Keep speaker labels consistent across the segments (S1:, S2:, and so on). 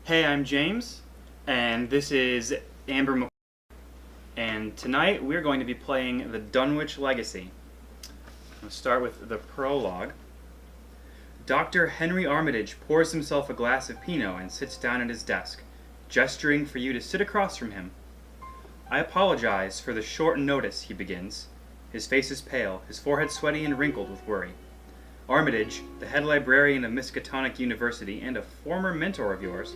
S1: Hey, I'm James, and this is Amber MacLeod. And tonight we're going to be playing the Dunwich Legacy. I'll start with the prologue. Dr. Henry Armitage pours himself a glass of Pinot and sits down at his desk, gesturing for you to sit across from him. I apologize for the short notice, he begins. His face is pale, his forehead sweaty and wrinkled with worry. Armitage, the head librarian of Miskatonic University and a former mentor of yours,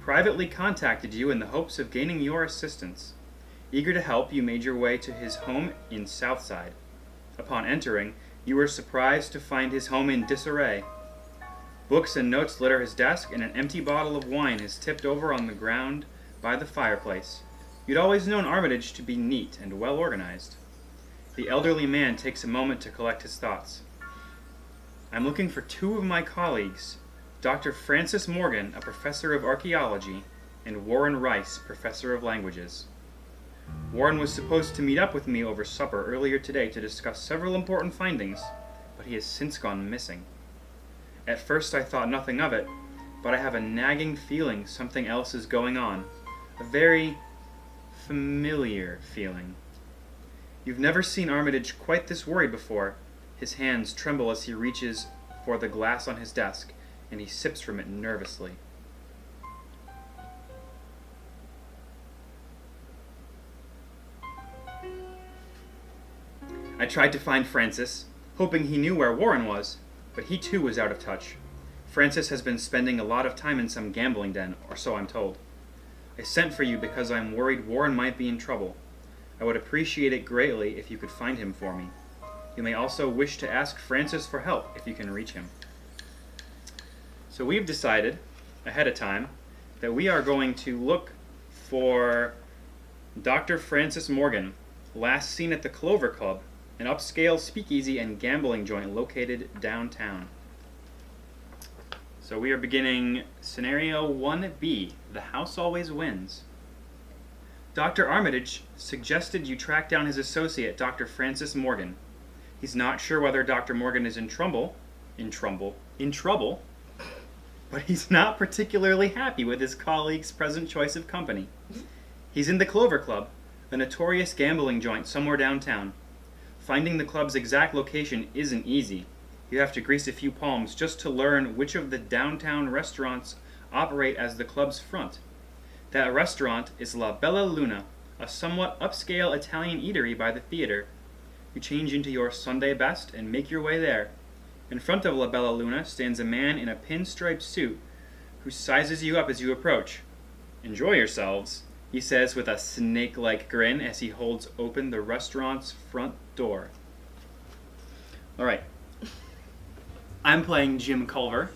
S1: privately contacted you in the hopes of gaining your assistance. Eager to help, you made your way to his home in Southside. Upon entering, you were surprised to find his home in disarray. Books and notes litter his desk, and an empty bottle of wine is tipped over on the ground by the fireplace. You'd always known Armitage to be neat and well organized. The elderly man takes a moment to collect his thoughts. I'm looking for two of my colleagues, Dr. Francis Morgan, a professor of archaeology, and Warren Rice, professor of languages. Warren was supposed to meet up with me over supper earlier today to discuss several important findings, but he has since gone missing. At first I thought nothing of it, but I have a nagging feeling something else is going on. A very familiar feeling. You've never seen Armitage quite this worried before. His hands tremble as he reaches for the glass on his desk, and he sips from it nervously. I tried to find Francis, hoping he knew where Warren was, but he too was out of touch. Francis has been spending a lot of time in some gambling den, or so I'm told. I sent for you because I'm worried Warren might be in trouble. I would appreciate it greatly if you could find him for me. You may also wish to ask Francis for help if you can reach him. So we've decided ahead of time that we are going to look for Dr. Francis Morgan, last seen at the Clover Club, an upscale speakeasy and gambling joint located downtown. So we are beginning scenario 1B, The House Always Wins. Dr. Armitage suggested you track down his associate, Dr. Francis Morgan. He's not sure whether Dr. Morgan is in trouble, but he's not particularly happy with his colleague's present choice of company. He's in the Clover Club, a notorious gambling joint somewhere downtown. Finding the club's exact location isn't easy. You have to grease a few palms just to learn which of the downtown restaurants operate as the club's front. That restaurant is La Bella Luna, a somewhat upscale Italian eatery by the theater. You change into your Sunday best and make your way there. In front of La Bella Luna stands a man in a pinstripe suit who sizes you up as you approach. Enjoy yourselves, he says with a snake-like grin as he holds open the restaurant's front door. Alright. I'm playing Jim Culver.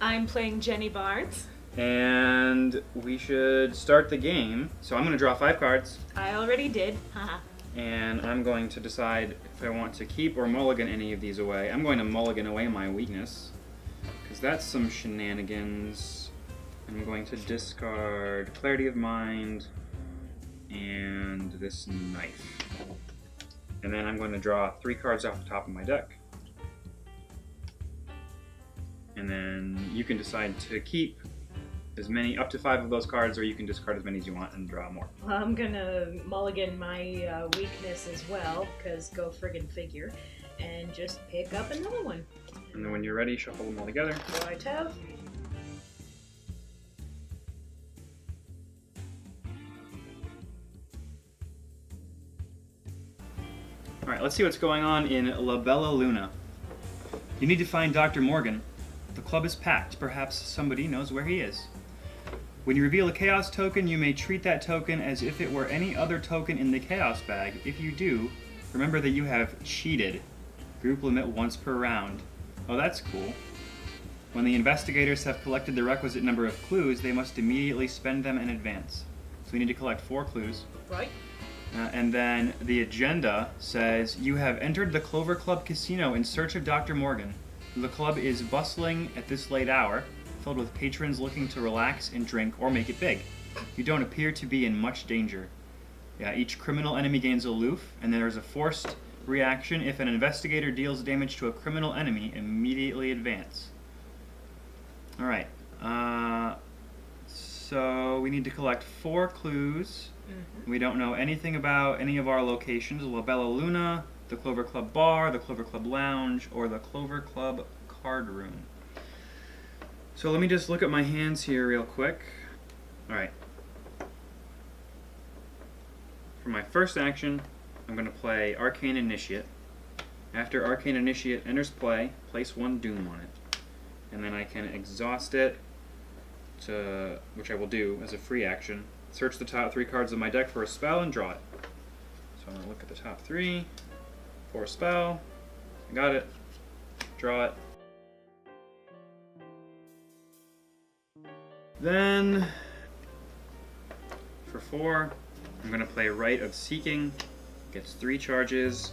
S2: I'm playing Jenny Barnes.
S1: And we should start the game. So I'm going to draw 5 cards.
S2: I already did. Haha.
S1: And I'm going to decide if I want to keep or mulligan any of these away. I'm going to mulligan away my weakness, because that's some shenanigans. I'm going to discard Clarity of Mind and this knife. And then I'm going to draw 3 cards off the top of my deck. And then you can decide to keep as many, up to 5 of those cards, or you can discard as many as you want and draw more.
S2: Well, I'm gonna mulligan my weakness as well, because go friggin' figure, and just pick up another one.
S1: And then when you're ready, shuffle them all together.
S2: Right have.
S1: Alright, let's see what's going on in La Bella Luna. You need to find Dr. Morgan. The club is packed. Perhaps somebody knows where he is. When you reveal a Chaos token, you may treat that token as if it were any other token in the Chaos bag. If you do, remember that you have cheated. Group limit once per round. Oh, that's cool. When the investigators have collected the requisite number of clues, they must immediately spend them in advance. So we need to collect 4 clues.
S2: Right.
S1: And then the agenda says, you have entered the Clover Club Casino in search of Dr. Morgan. The club is bustling at this late hour, filled with patrons looking to relax and drink or make it big. You don't appear to be in much danger. Yeah, each criminal enemy gains aloof, and there is a forced reaction if an investigator deals damage to a criminal enemy, immediately advance. Alright, let's So we need to collect 4 clues. We don't know anything about any of our locations: La Bella Luna, the Clover Club Bar, the Clover Club Lounge, or the Clover Club Card Room. So let me just look at my hands here real quick. Alright. For my first action, I'm going to play Arcane Initiate. After Arcane Initiate enters play, place 1 Doom on it. And then I can exhaust it, which I will do as a free action. Search the top 3 cards of my deck for a spell and draw it. So I'm going to look at the top 3 for a spell. I got it. Draw it. Then, for 4, I'm going to play Rite of Seeking. Gets 3 charges,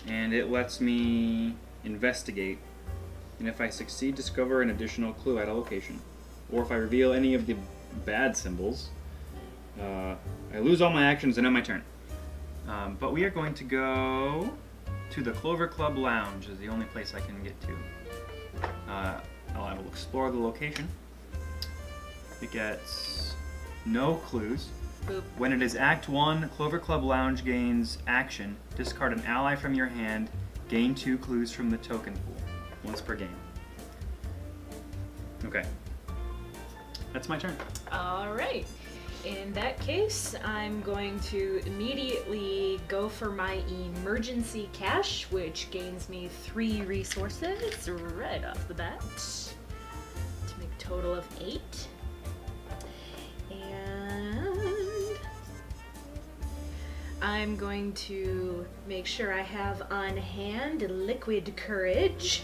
S1: and it lets me investigate. And if I succeed, discover an additional clue at a location. Or if I reveal any of the bad symbols, I lose all my actions and end my turn. But we are going to go to the Clover Club Lounge, is the only place I can get to. I will explore the location. It gets no clues.
S2: Boop.
S1: When it is Act 1, Clover Club Lounge gains action. Discard an ally from your hand. Gain 2 clues from the token pool. Once per game. Okay. That's my turn.
S2: Alright. In that case, I'm going to immediately go for my emergency cash, which gains me 3 resources right off the bat, to make a total of 8. And I'm going to make sure I have on hand Liquid Courage,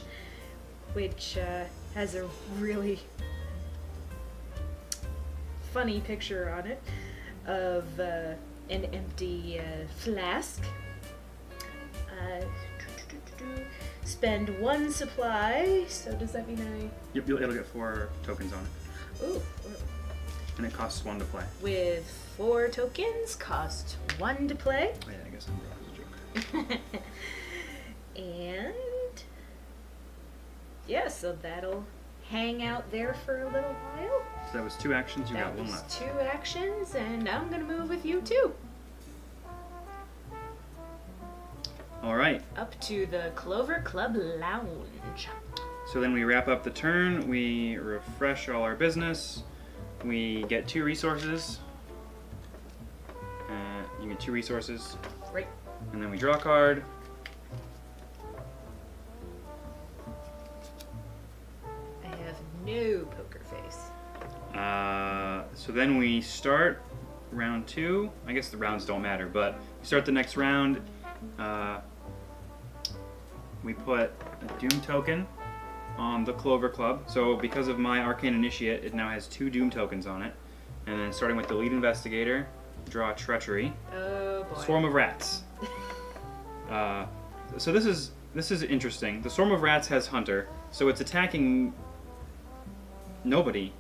S2: which has a really funny picture on it of an empty flask. Spend 1 supply, so does that mean
S1: Yep, it'll get 4 tokens on it.
S2: Ooh.
S1: And it costs 1 to play.
S2: With 4 tokens, cost 1 to play.
S1: Oh yeah, I guess I'm broke as a joke.
S2: And yeah, so that'll hang out there for a little while.
S1: So that was 2 actions, you got
S2: That
S1: 1
S2: was
S1: left.
S2: 2 actions, and I'm gonna move with you too.
S1: Alright,
S2: Up to the Clover Club Lounge.
S1: so then we wrap up the turn, we refresh all our business, we get 2 resources. You get 2 resources,
S2: Right.
S1: and then we draw a card.
S2: I have no poker face.
S1: So then we start round 2. I guess the rounds don't matter, but we start the next round. We put a Doom token on the Clover Club. So because of my Arcane Initiate, it now has 2 Doom tokens on it. And then starting with the lead investigator, draw Treachery.
S2: Oh boy.
S1: Swarm of Rats. So this is interesting. The Swarm of Rats has Hunter, so it's attacking nobody.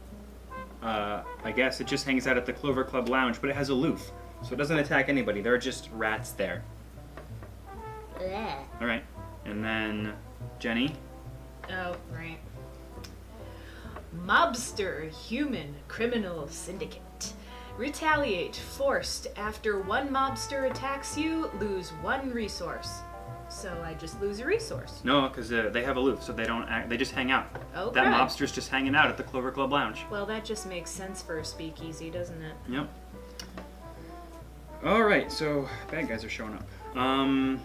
S1: I guess it just hangs out at the Clover Club Lounge, but it has Aloof, so it doesn't attack anybody. There are just rats there.
S2: Bleh.
S1: All right, and then Jenny.
S2: Oh, right. Mobster Human Criminal Syndicate. Retaliate forced. After 1 mobster attacks you, lose 1 resource. So I just lose a resource.
S1: No, because they have Aloof, so they don't act. They just hang out.
S2: Oh,
S1: that
S2: crap.
S1: mobster's just hanging out at the Clover Club Lounge.
S2: Well, that just makes sense for a speakeasy, doesn't it?
S1: Yep. All right, so bad guys are showing up. On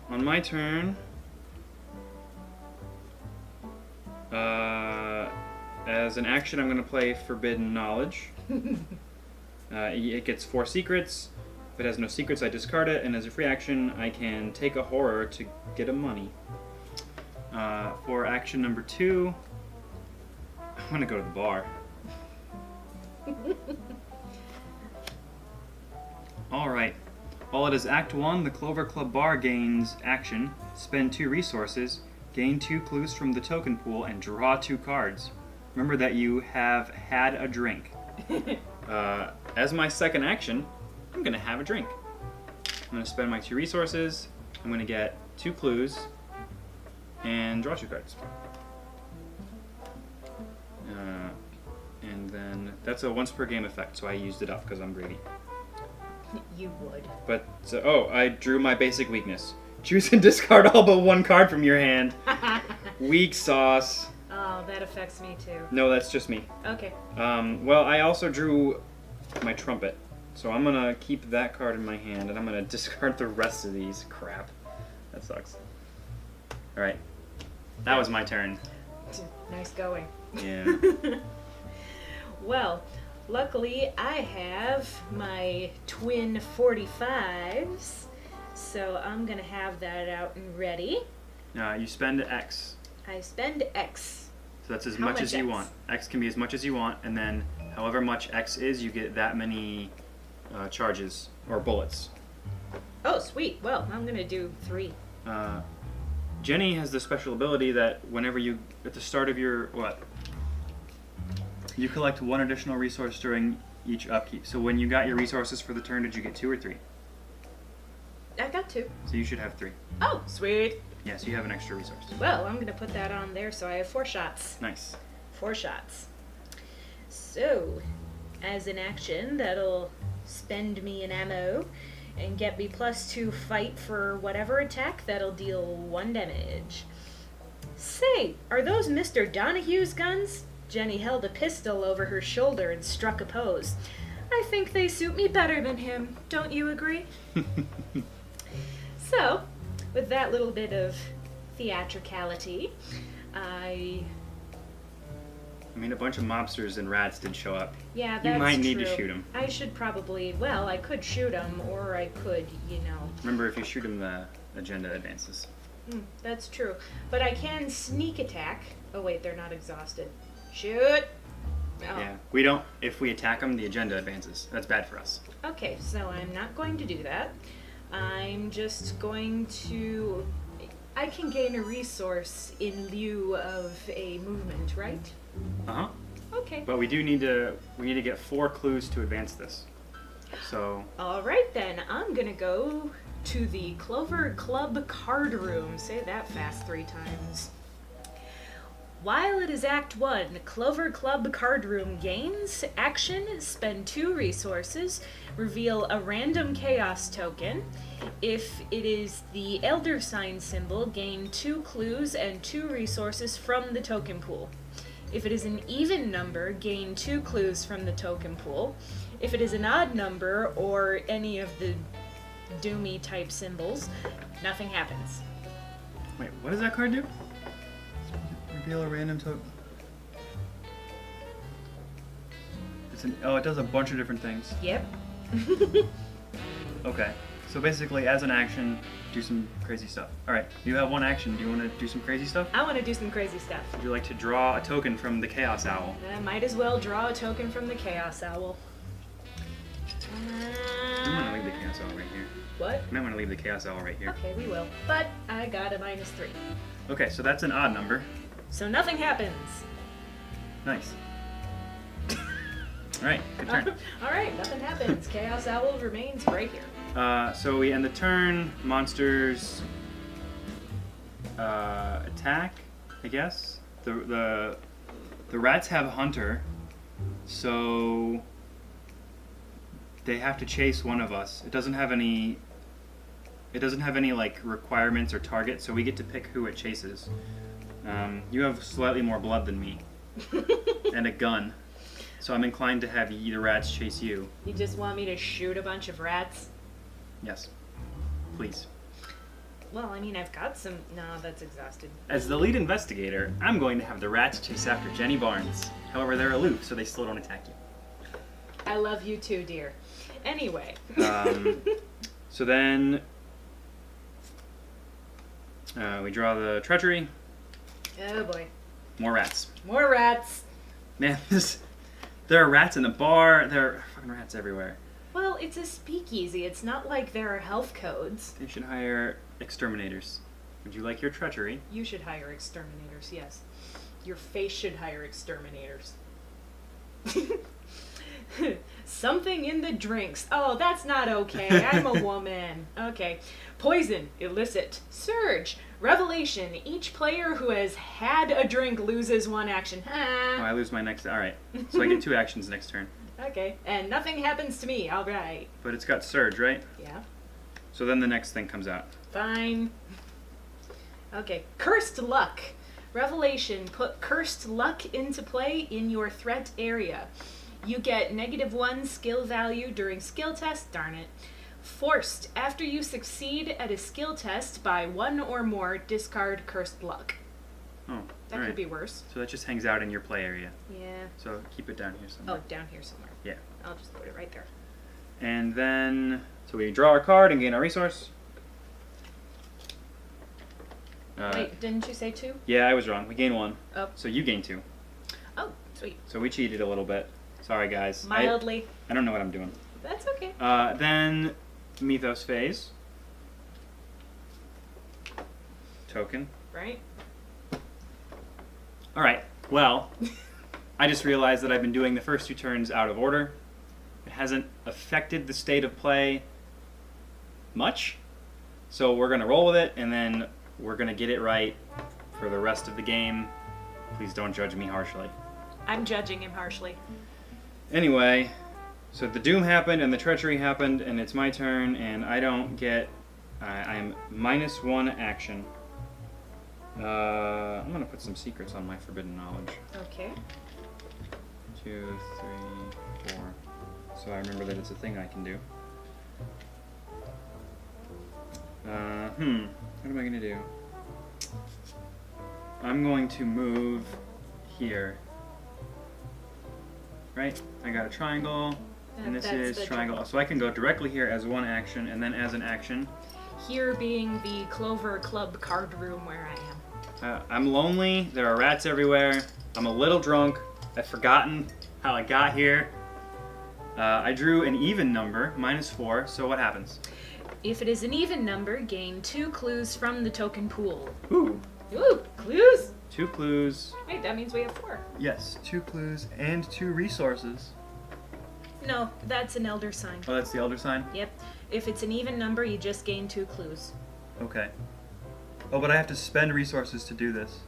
S1: my turn, as an action, I'm going to play Forbidden Knowledge. It gets 4 secrets. If it has no secrets, I discard it, and as a free action, I can take a horror to get a money. For action number 2, I'm going to go to the bar. Alright. While it is Act 1, the Clover Club Bar gains action. Spend 2 resources, gain 2 clues from the token pool, and draw 2 cards. Remember that you have had a drink. As my second action, I'm going to have a drink. I'm going to spend my 2 resources. I'm going to get 2 clues and draw 2 cards. And then that's a once per game effect, so I used it up because I'm greedy.
S2: You would.
S1: But, I drew my basic weakness. Choose and discard all but one card from your hand. Weak sauce.
S2: Oh, that affects me too.
S1: No, that's just me.
S2: Okay.
S1: Well, I also drew my trumpet. So I'm gonna keep that card in my hand, and I'm gonna discard the rest of these. Crap. That sucks. Alright. That was my turn.
S2: Nice going.
S1: Yeah.
S2: Well, luckily I have my twin 45s, so I'm gonna have that out and ready.
S1: You spend X.
S2: I spend X.
S1: So that's as
S2: How
S1: much as you
S2: X?
S1: want. X can be as much as you want, and then however much X is, you get that many charges or bullets.
S2: Oh, sweet. Well, I'm gonna do 3.
S1: Jenny has the special ability that whenever you, at the start of your, you collect 1 additional resource during each upkeep. So when you got your resources for the turn, did you get 2 or 3?
S2: I got 2.
S1: So you should have 3.
S2: Oh, sweet.
S1: Yeah, so you have an extra resource.
S2: Well, I'm gonna put that on there so I have 4 shots.
S1: Nice.
S2: 4 shots. So, as an action, that'll spend me an ammo and get me +2 fight for whatever attack that'll deal 1 damage. Say, are those Mr. Donahue's guns? Jenny held a pistol over her shoulder and struck a pose. I think they suit me better than him. Don't you agree? So, with that little bit of theatricality, I
S1: mean, a bunch of mobsters and rats did show up.
S2: Yeah, that's
S1: You might need
S2: true.
S1: to shoot them.
S2: I should probably, well, I could shoot them, or I could,
S1: Remember, if you shoot them, the agenda advances.
S2: That's true. But I can sneak attack. Oh, wait, they're not exhausted. Shoot! Oh.
S1: Yeah, we don't, if we attack them, the agenda advances. That's bad for us.
S2: Okay, so I'm not going to do that. I'm just going to... I can gain a resource in lieu of a movement, right?
S1: Uh-huh.
S2: Okay.
S1: But we need to get 4 clues to advance this. So...
S2: Alright then, I'm gonna go to the Clover Club card room. Say that fast 3 times. While it is Act 1, Clover Club card room gains action, spend 2 resources, reveal a random chaos token. If it is the Elder Sign symbol, gain 2 clues and 2 resources from the token pool. If it is an even number, gain 2 clues from the token pool. If it is an odd number or any of the doomy type symbols, nothing happens.
S1: Wait, what does that card do? Reveal a random token. It does a bunch of different things.
S2: Yep.
S1: Okay. So basically, as an action, do some crazy stuff. Alright, you have 1 action. Do you want to do some crazy stuff?
S2: I want to do some crazy stuff.
S1: Would you like to draw a token from the Chaos Owl?
S2: I might as well draw a token from the Chaos Owl.
S1: I'm going to leave the Chaos Owl right here.
S2: What?
S1: I might want to leave the Chaos Owl right here.
S2: Okay, we will. But I got a -3.
S1: Okay, so that's an odd number.
S2: So nothing happens.
S1: Nice. Alright, good turn.
S2: Alright, nothing happens. Chaos Owl remains right here.
S1: So we end the turn. Monsters attack, I guess. The rats have Hunter, so they have to chase one of us. It doesn't have any like requirements or targets, so we get to pick who it chases. You have slightly more blood than me, and a gun, so I'm inclined to have the rats chase you.
S2: You just want me to shoot a bunch of rats?
S1: Yes, please.
S2: Well, I mean, I've got some... No, that's exhausted.
S1: As the lead investigator, I'm going to have the rats chase after Jenny Barnes. However, they're aloof, so they still don't attack you.
S2: I love you too, dear. Anyway.
S1: So then... we draw the treachery.
S2: Oh boy.
S1: More rats.
S2: More rats.
S1: Man, there are rats in the bar. There are fucking rats everywhere.
S2: Well, it's a speakeasy. It's not like there are health codes.
S1: They should hire exterminators. Would you like your treachery?
S2: You should hire exterminators, yes. Your face should hire exterminators. Something in the drinks. Oh, that's not okay. I'm a woman. Okay. Poison. Illicit. Surge. Revelation. Each player who has had a drink loses 1 action.
S1: Oh, I lose my next... Alright. So I get 2 actions next turn.
S2: Okay. And nothing happens to me. All right.
S1: But it's got Surge, right?
S2: Yeah.
S1: So then the next thing comes out.
S2: Fine. Okay. Cursed Luck. Revelation. Put Cursed Luck into play in your threat area. You get -1 skill value during skill test. Darn it. Forced. After you succeed at a skill test by 1 or more, discard Cursed Luck.
S1: Oh,
S2: That could be worse.
S1: So that just hangs out in your play area.
S2: Yeah.
S1: So keep it down here somewhere.
S2: Oh, down here somewhere.
S1: Yeah.
S2: I'll just put it right there.
S1: And then, so we draw our card and gain our resource.
S2: Wait, didn't you say 2?
S1: Yeah, I was wrong. We gain 1.
S2: Oh.
S1: So you gain 2.
S2: Oh, sweet.
S1: So we cheated a little bit. Sorry, guys.
S2: Mildly.
S1: I don't know what I'm doing.
S2: That's okay.
S1: Then Mythos phase. Token.
S2: Right?
S1: Alright, well, I just realized that I've been doing the first 2 turns out of order. It hasn't affected the state of play much. So we're going to roll with it, and then we're going to get it right for the rest of the game. Please don't judge me harshly.
S2: I'm judging him harshly.
S1: Anyway, so the Doom happened and the Treachery happened, and it's my turn, and I don't get... I'm -1 action. I'm going to put some secrets on my Forbidden Knowledge.
S2: Okay.
S1: 2, 3, 4. So I remember that it's a thing I can do. What am I going to do? I'm going to move here. Right? I got a triangle, and this is triangle. So I can go directly here as 1 action, and then as an action.
S2: Here being the Clover Club card room where I am.
S1: I'm lonely, there are rats everywhere, I'm a little drunk, I've forgotten how I got here. I drew an even number, -4, so what happens?
S2: If it is an even number, gain 2 clues from the token pool.
S1: Ooh.
S2: Ooh, clues!
S1: 2 clues.
S2: Wait, that means we have 4.
S1: Yes, 2 clues and 2 resources.
S2: No, that's an elder sign.
S1: Oh, that's the Elder Sign?
S2: Yep. If it's an even number, you just gain 2 clues.
S1: Okay. Oh, but I have to spend resources to do this.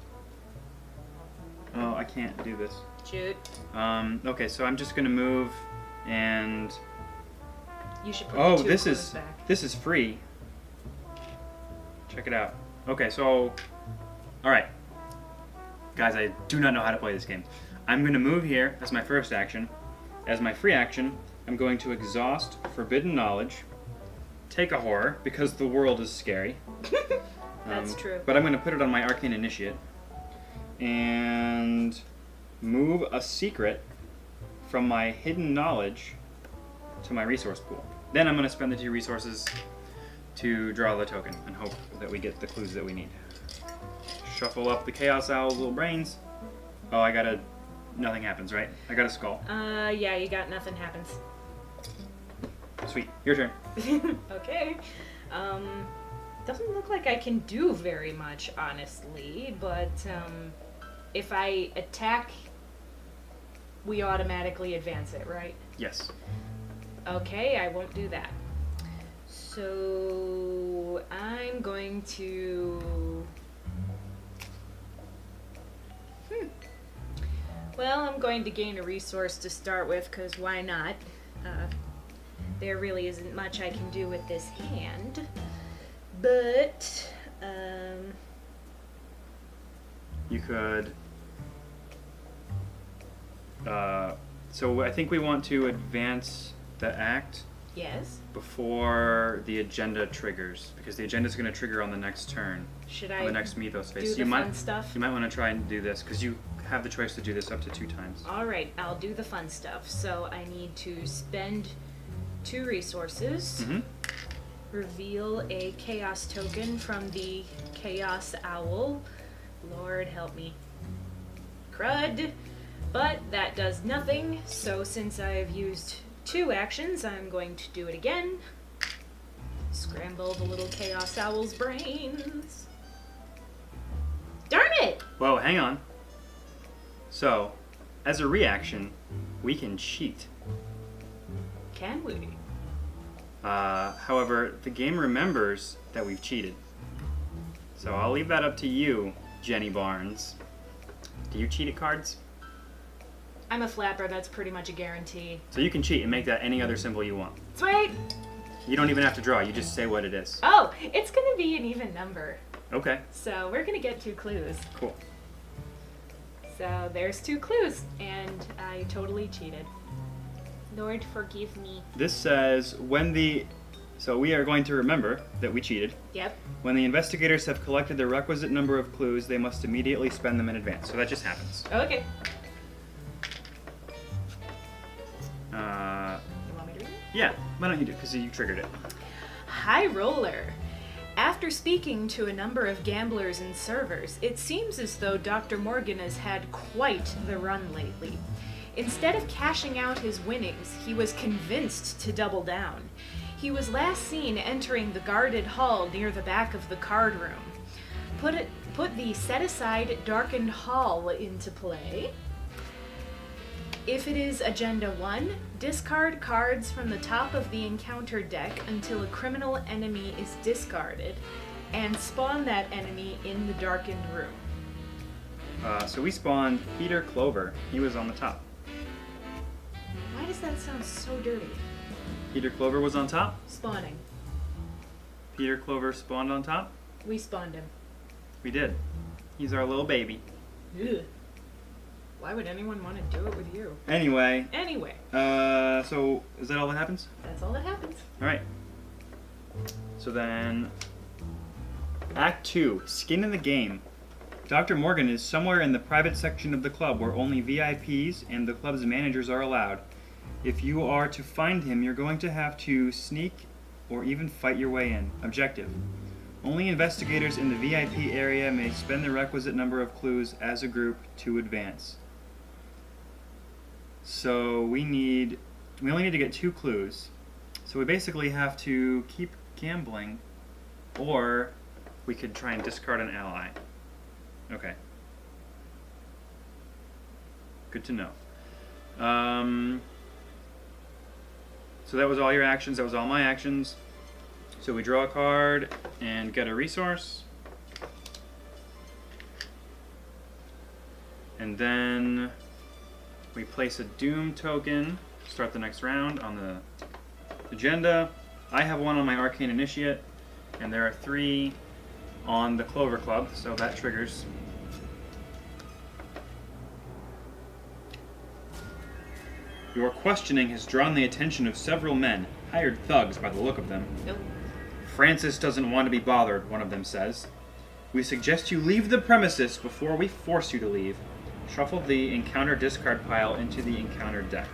S1: Oh, I can't do this.
S2: Shoot.
S1: Okay, so I'm just gonna move and...
S2: You should put
S1: Oh,
S2: the 2
S1: this
S2: clues
S1: is
S2: back.
S1: this is free. Check it out. Okay, so... Alright. Guys, I do not know how to play this game. I'm gonna move here as my first action. As my free action, I'm going to exhaust Forbidden Knowledge, take a horror, because the world is scary.
S2: That's true.
S1: But I'm going to put it on my Arcane Initiate, and move a secret from my Hidden Knowledge to my resource pool. Then I'm going to spend the 2 resources to draw the token, and hope that we get the clues that we need. Shuffle up the Chaos Owl's little brains. Oh, I got a... Nothing happens, right? I got a skull.
S2: Yeah, you got nothing happens.
S1: Sweet. Your turn.
S2: Okay. Doesn't look like I can do very much, honestly, but if I attack, we automatically advance it, right?
S1: Yes.
S2: Okay, I won't do that. So I'm going to... Well, I'm going to gain a resource to start with, because why not? There really isn't much I can do with this hand. But,
S1: You could... so I think we want to advance the act
S2: yes.
S1: before the agenda triggers, because the agenda is going to trigger on the next turn.
S2: Should
S1: on
S2: I
S1: the next Mythos phase.
S2: do
S1: So
S2: the fun stuff?
S1: You might want to try and do this, because you have the choice to do this up to 2 times.
S2: Alright, I'll do the fun stuff. So I need to spend 2 resources,
S1: Mm-hmm.
S2: reveal a chaos token from the Chaos Owl. Lord help me. Crud! But that does nothing, so since I've used 2 actions, I'm going to do it again. Scramble the little Chaos Owl's brains. Darn it!
S1: Whoa, hang on. So, as a reaction, we can cheat.
S2: can we?
S1: However, the game remembers that we've cheated. So I'll leave that up to you, Jenny Barnes. Do you cheat at cards?
S2: I'm a flapper, that's pretty much a guarantee.
S1: So you can cheat and make that any other symbol you want.
S2: Sweet!
S1: You don't even have to draw, you just say what it is.
S2: Oh, it's gonna be an even number.
S1: Okay.
S2: So we're gonna get 2 clues.
S1: Cool.
S2: So there's 2 clues, and I totally cheated. Lord, forgive me.
S1: This says so we are going to remember that we cheated.
S2: Yep.
S1: When the investigators have collected the requisite number of clues, they must immediately spend them in advance. So that just happens.
S2: Okay.
S1: Uh,
S2: You want me to read it?
S1: yeah, why don't you do it? Because you triggered it.
S2: High Roller. After speaking to a number of gamblers and servers, it seems as though Dr. Morgan has had quite the run lately. Instead of cashing out his winnings, he was convinced to double down. He was last seen entering the guarded hall near the back of the card room. Put the set-aside darkened hall into play. If it is Agenda 1, discard cards from the top of the encounter deck until a criminal enemy is discarded, and spawn that enemy in the darkened room.
S1: So we spawned Peter Clover. He was on the top.
S2: Why does that sound so dirty?
S1: Peter Clover was on top.
S2: Spawning.
S1: Peter Clover spawned on top.
S2: We spawned him.
S1: We did. He's our little baby.
S2: Ugh. Why would anyone want to do it with you?
S1: Anyway.
S2: Anyway,
S1: So is that all that happens?
S2: that's all that happens.
S1: All right. So then, Act 2, Skin in the Game. Dr. Morgan is somewhere in the private section of the club where only VIPs and the club's managers are allowed. If you are to find him, you're going to have to sneak or even fight your way in. Objective. Only investigators in the VIP area may spend the requisite number of clues as a group to advance. So we only need to get 2 clues. So we basically have to keep gambling, or we could try and discard an ally. Okay. Good to know. So that was all your actions, that was all my actions. So we draw a card and get a resource. And then we place a Doom token, start the next round on the agenda. I have 1 on my Arcane Initiate, and there are 3 on the Clover Club, so that triggers. Your questioning has drawn the attention of several men, hired thugs by the look of them.
S2: Nope.
S1: Francis doesn't want to be bothered, one of them says. We suggest you leave the premises before we force you to leave. Shuffle the encounter discard pile into the encounter deck.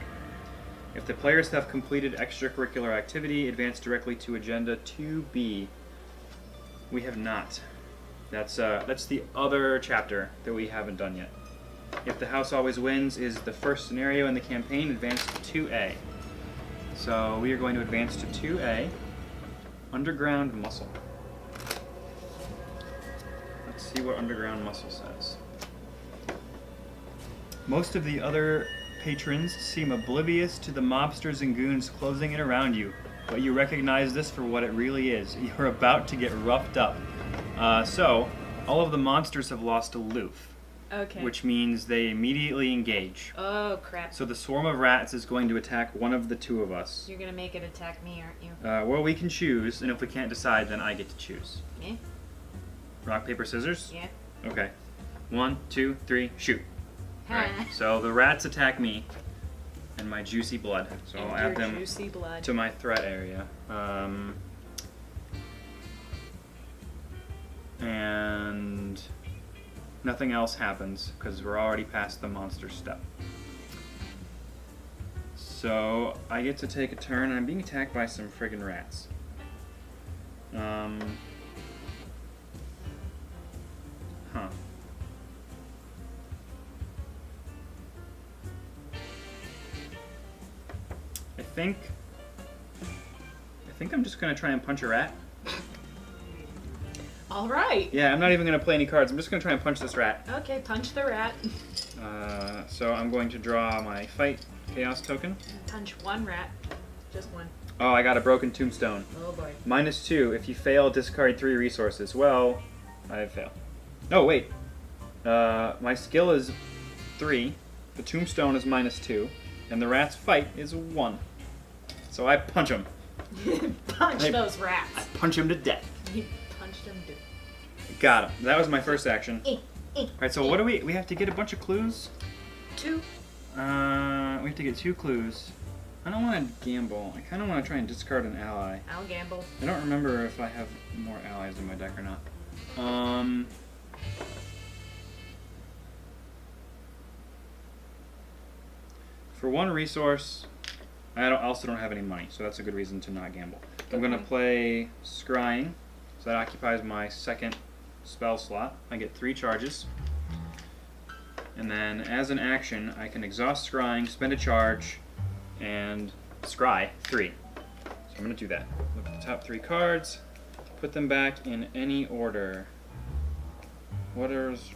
S1: If the players have completed extracurricular activity, advance directly to Agenda 2B. We have not. That's the other chapter that we haven't done yet. If the house always wins is the first scenario in the campaign, advance to 2A. So we are going to advance to 2A. Underground Muscle. Let's see what Underground Muscle says. Most of the other patrons seem oblivious to the mobsters and goons closing in around you, but you recognize this for what it really is. You're about to get roughed up. So, all of the monsters have lost aloof.
S2: Okay.
S1: Which means they immediately engage.
S2: Oh, crap.
S1: So the swarm of rats is going to attack one of the 2 of us.
S2: You're gonna make it attack me, aren't you?
S1: Well, we can choose, and if we can't decide, then I get to choose.
S2: Yeah?
S1: Rock, paper, scissors?
S2: Yeah.
S1: Okay. 1, 2, 3, shoot.
S2: Ha.
S1: Alright, so the rats attack me and my juicy blood. So
S2: And
S1: I'll add
S2: your
S1: them
S2: juicy blood.
S1: to my threat area. And nothing else happens because we're already past the monster step. So I get to take a turn, and I'm being attacked by some friggin' rats. Huh. I think I'm just gonna try and punch a rat.
S2: All right.
S1: Yeah, I'm not even gonna play any cards. I'm just gonna try and punch this rat.
S2: Okay, punch the rat.
S1: So I'm going to draw my fight chaos token.
S2: Punch 1 rat. Just one.
S1: Oh, I got a broken tombstone.
S2: Oh boy.
S1: -2. If you fail, discard 3 resources. Well, I fail. No, wait. My skill is 3. The tombstone is -2. And the rat's fight is 1. So I punch him.
S2: Punch those rats.
S1: I punch him to death.
S2: You punched him to...
S1: Got him. That was my first action. Alright, so what do we have to get a bunch of clues?
S2: 2.
S1: We have to get 2 clues. I don't want to gamble. I kind of want to try and discard an ally.
S2: I'll gamble.
S1: I don't remember if I have more allies in my deck or not. For 1 resource, I also don't have any money, so that's a good reason to not gamble. I'm going to play Scrying, so that occupies my 2nd spell slot. I get 3 charges. And then, as an action, I can exhaust Scrying, spend a charge, and scry 3. So I'm going to do that. Look at the top 3 cards, put them back in any order. What's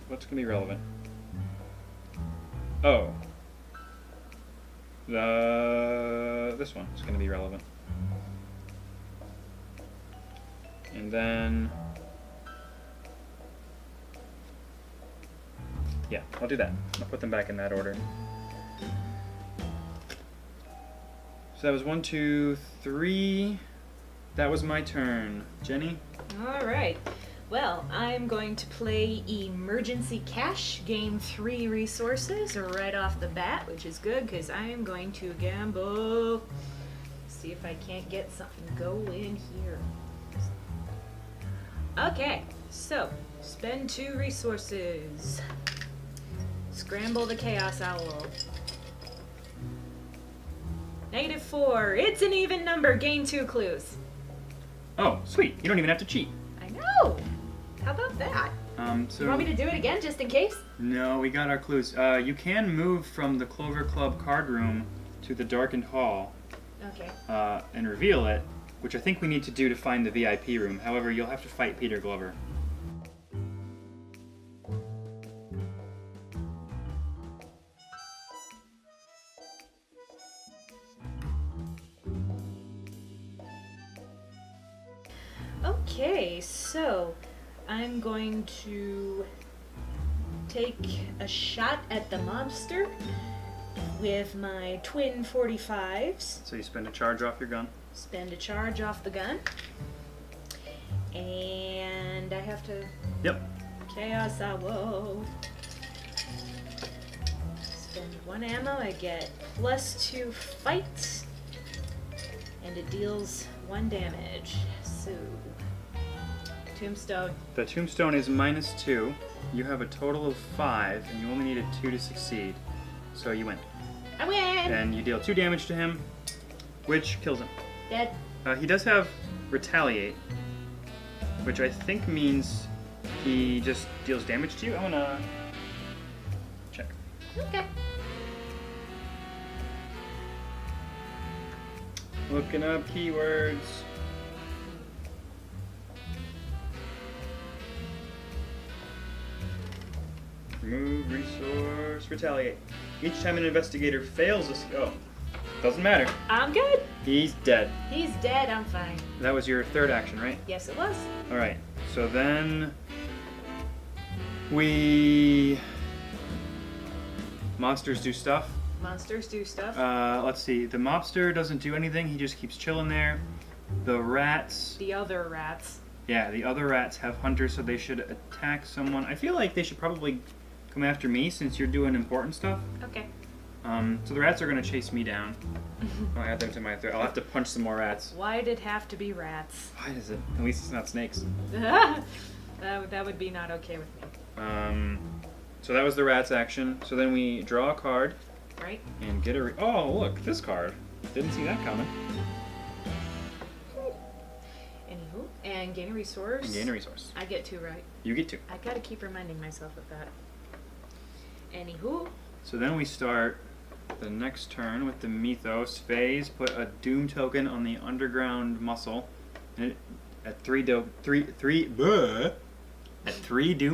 S1: going to be relevant? Oh. This one is going to be relevant. And then... yeah, I'll do that. I'll put them back in that order. So that was 1, 2, 3. That was my turn. Jenny?
S2: Alright. Well, I'm going to play Emergency Cash, gain 3 resources right off the bat, which is good because I am going to gamble. See if I can't get something going here. Okay, so spend 2 resources. Scramble the Chaos Owl. -4. It's an even number. Gain 2 clues.
S1: Oh, sweet. You don't even have to cheat.
S2: I know. How about that?
S1: So
S2: You want me to do it again, just in case?
S1: No, we got our clues. You can move from the Clover Club card room to the Darkened Hall
S2: Okay.
S1: and reveal it, which I think we need to do to find the VIP room. However, you'll have to fight Peter Glover.
S2: Okay, so I'm going to take a shot at the mobster with my twin 45s.
S1: So you spend a charge off your gun.
S2: Spend a charge off the gun. And I have to...
S1: Yep.
S2: Chaos Owl. Spend 1 ammo, I get +2 fight. And it deals 1 damage. So... Tombstone.
S1: The tombstone is -2. You have a total of 5, and you only needed 2 to succeed. So you win.
S2: I win!
S1: And you deal 2 damage to him, which kills him.
S2: Dead.
S1: He does have Retaliate, which I think means he just deals damage to you. I'm gonna check.
S2: Okay.
S1: Looking up keywords. Remove resource, retaliate. Each time an investigator fails a oh, doesn't matter.
S2: I'm good.
S1: He's dead.
S2: He's dead, I'm fine.
S1: That was your 3rd action, right?
S2: Yes, it was.
S1: All right. So then we monsters do stuff.
S2: Monsters do stuff.
S1: Let's see. The mobster doesn't do anything. He just keeps chilling there. The rats.
S2: The other rats.
S1: Yeah, the other rats have hunters, so they should attack someone. I feel like they should probably come after me since you're doing important stuff.
S2: Okay.
S1: So the rats are gonna chase me down. I'll add them to my threat. I'll have to punch some more rats.
S2: Why'd it have to be rats?
S1: Why does it? At least it's not snakes.
S2: that would be not okay with me.
S1: So that was the rats action. So then we draw a card.
S2: Right?
S1: And get a oh, look, this card. Didn't see that coming.
S2: Anywho, and gain a resource.
S1: And gain a resource.
S2: I get 2, right?
S1: You get 2.
S2: I gotta keep reminding myself of that. Anywho.
S1: So then we start the next turn with the Mythos phase. Put a Doom token on the Underground Muscle. And at 3 Doom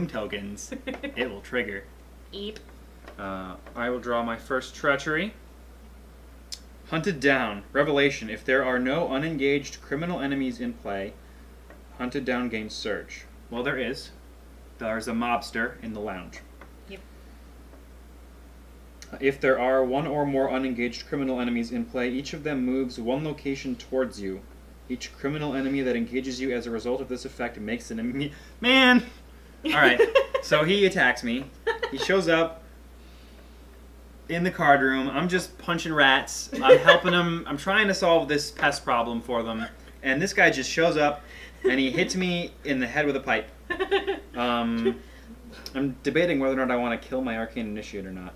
S1: tokens, it will trigger.
S2: Eep.
S1: I will draw my first Treachery. Hunted down. Revelation. If there are no unengaged criminal enemies in play, hunted down gains surge. Well, there is. There's a mobster in the lounge.
S2: Yep.
S1: If there are one or more unengaged criminal enemies in play, each of them moves one location towards you. Each criminal enemy that engages you as a result of this effect makes an immediate... Man! Alright, so he attacks me. He shows up in the card room. I'm just punching rats. I'm helping him. I'm trying to solve this pest problem for them. And this guy just shows up, and he hits me in the head with a pipe. I'm debating whether or not I want to kill my Arcane Initiate or not.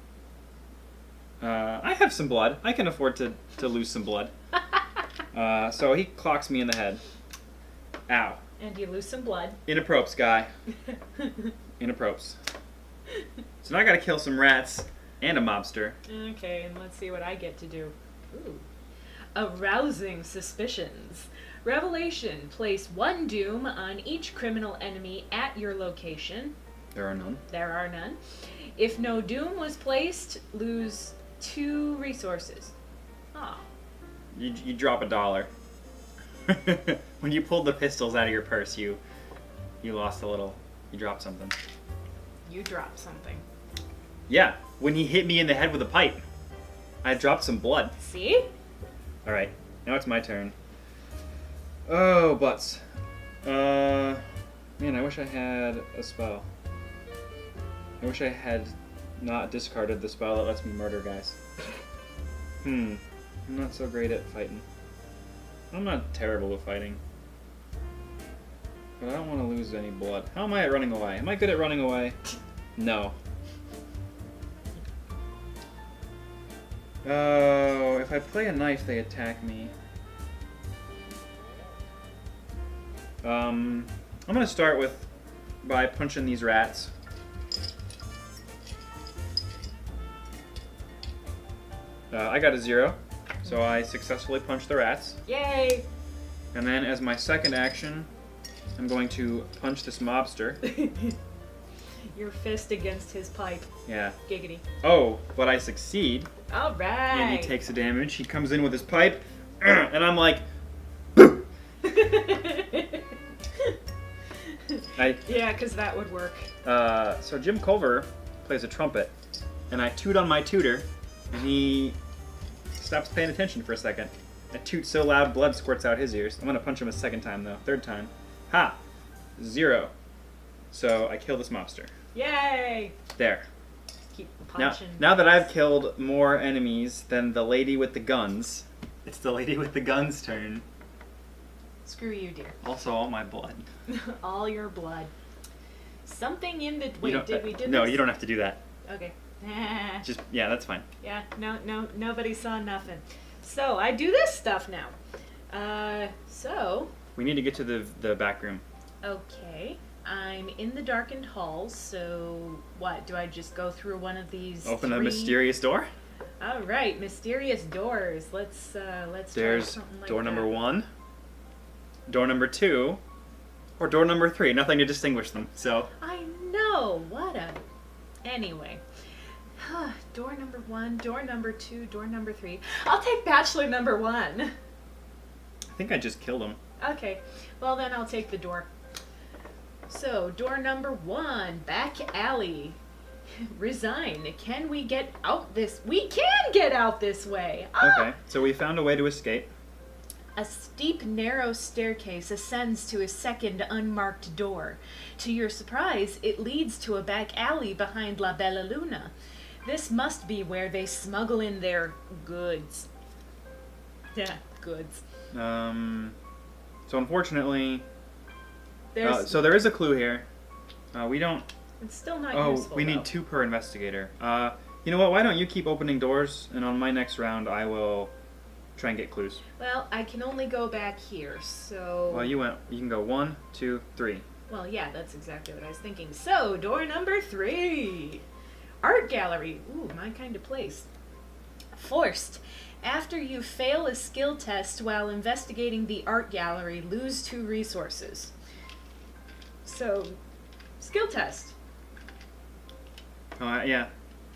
S1: I have some blood. I can afford to lose some blood. So he clocks me in the head. Ow.
S2: And you lose some blood.
S1: Inapprops, guy. Inapprops. So now I gotta kill some rats and a mobster.
S2: Okay, and let's see what I get to do. Ooh. Arousing suspicions. Revelation. Place 1 doom on each criminal enemy at your location.
S1: There are none.
S2: There are none. If no doom was placed, lose 2 resources. Oh.
S1: You drop $1. When you pulled the pistols out of your purse, you lost a little. You dropped something.
S2: You dropped something.
S1: Yeah, when he hit me in the head with a pipe, I dropped some blood.
S2: See?
S1: All right, now it's my turn. Oh, butts. Man, I wish I had a spell. I wish I had not discarded the spell that lets me murder guys. I'm not so great at fighting. I'm not terrible at fighting. But I don't want to lose any blood. How am I at running away? Am I good at running away? No. Oh, if I play a knife, they attack me. I'm gonna start by punching these rats. I got a 0, so I successfully punched the rats.
S2: Yay!
S1: And then as my second action, I'm going to punch this mobster.
S2: Your fist against his pipe.
S1: Yeah.
S2: Giggity.
S1: Oh, but I succeed.
S2: All right.
S1: And he takes a damage. He comes in with his pipe, and I'm like,
S2: yeah, because that would work.
S1: So Jim Culver plays a trumpet, and I toot on my tutor, and he stops paying attention for a second. I toot so loud, blood squirts out his ears. I'm going to punch him a second time, though. Third time. Ha! 0. So I kill this mobster.
S2: Yay!
S1: There.
S2: Keep punching.
S1: Now that I've killed more enemies than the lady with the guns, it's the lady with the guns' turn.
S2: Screw you, dear.
S1: Also, all my blood.
S2: All your blood. Something in the... Wait, did we do this?
S1: No, you don't have to do that.
S2: Okay.
S1: Just, yeah, that's fine.
S2: Yeah, no, nobody saw nothing. So, I do this stuff now. So...
S1: We need to get to the back room.
S2: Okay. I'm in the darkened halls, so what? Do I just go through one of these
S1: Open
S2: 3?
S1: a mysterious door?
S2: All right, mysterious doors. Let's
S1: There's
S2: try something like
S1: door
S2: that.
S1: number 1, door number 2, or door number 3. Nothing to distinguish them, so...
S2: I know, what a... Anyway. Door number 1, door number 2, door number 3. I'll take bachelor number 1.
S1: I think I just killed him.
S2: Okay, well then I'll take the door. So, door number 1, back alley. Resign. Can we get out this... We can get out this way! Ah!
S1: Okay, so we found a way to escape.
S2: A steep, narrow staircase ascends to a second unmarked door. To your surprise, it leads to a back alley behind La Bella Luna. This must be where they smuggle in their goods. Yeah, goods.
S1: So unfortunately... so there is a clue here. We don't...
S2: It's still not
S1: Oh,
S2: useful,
S1: we need 2 per investigator. You know what, why don't you keep opening doors, and on my next round I will try and get clues.
S2: Well, I can only go back here, so...
S1: Well, you can go 1, 2, 3.
S2: Well, yeah, that's exactly what I was thinking. So, door number 3. Art gallery. Ooh, my kind of place. Forced. After you fail a skill test while investigating the art gallery, lose 2 resources. So, skill test.
S1: Yeah.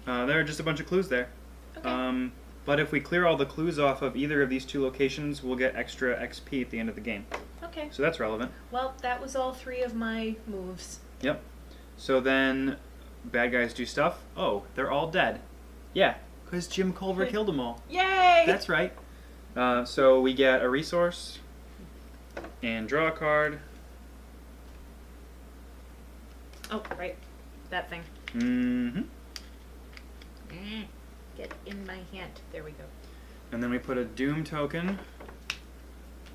S1: There are just a bunch of clues there.
S2: Okay.
S1: But if we clear all the clues off of either of these 2 locations, we'll get extra XP at the end of the game.
S2: Okay.
S1: So that's relevant.
S2: Well, that was all 3 of my moves.
S1: Yep. So then, bad guys do stuff. Oh, they're all dead. Yeah, because Jim Culver killed them all.
S2: Yay!
S1: That's right. So we get a resource and draw a card.
S2: Oh, right. That thing.
S1: Mm-hmm.
S2: Get in my hand. There we go.
S1: And then we put a Doom token,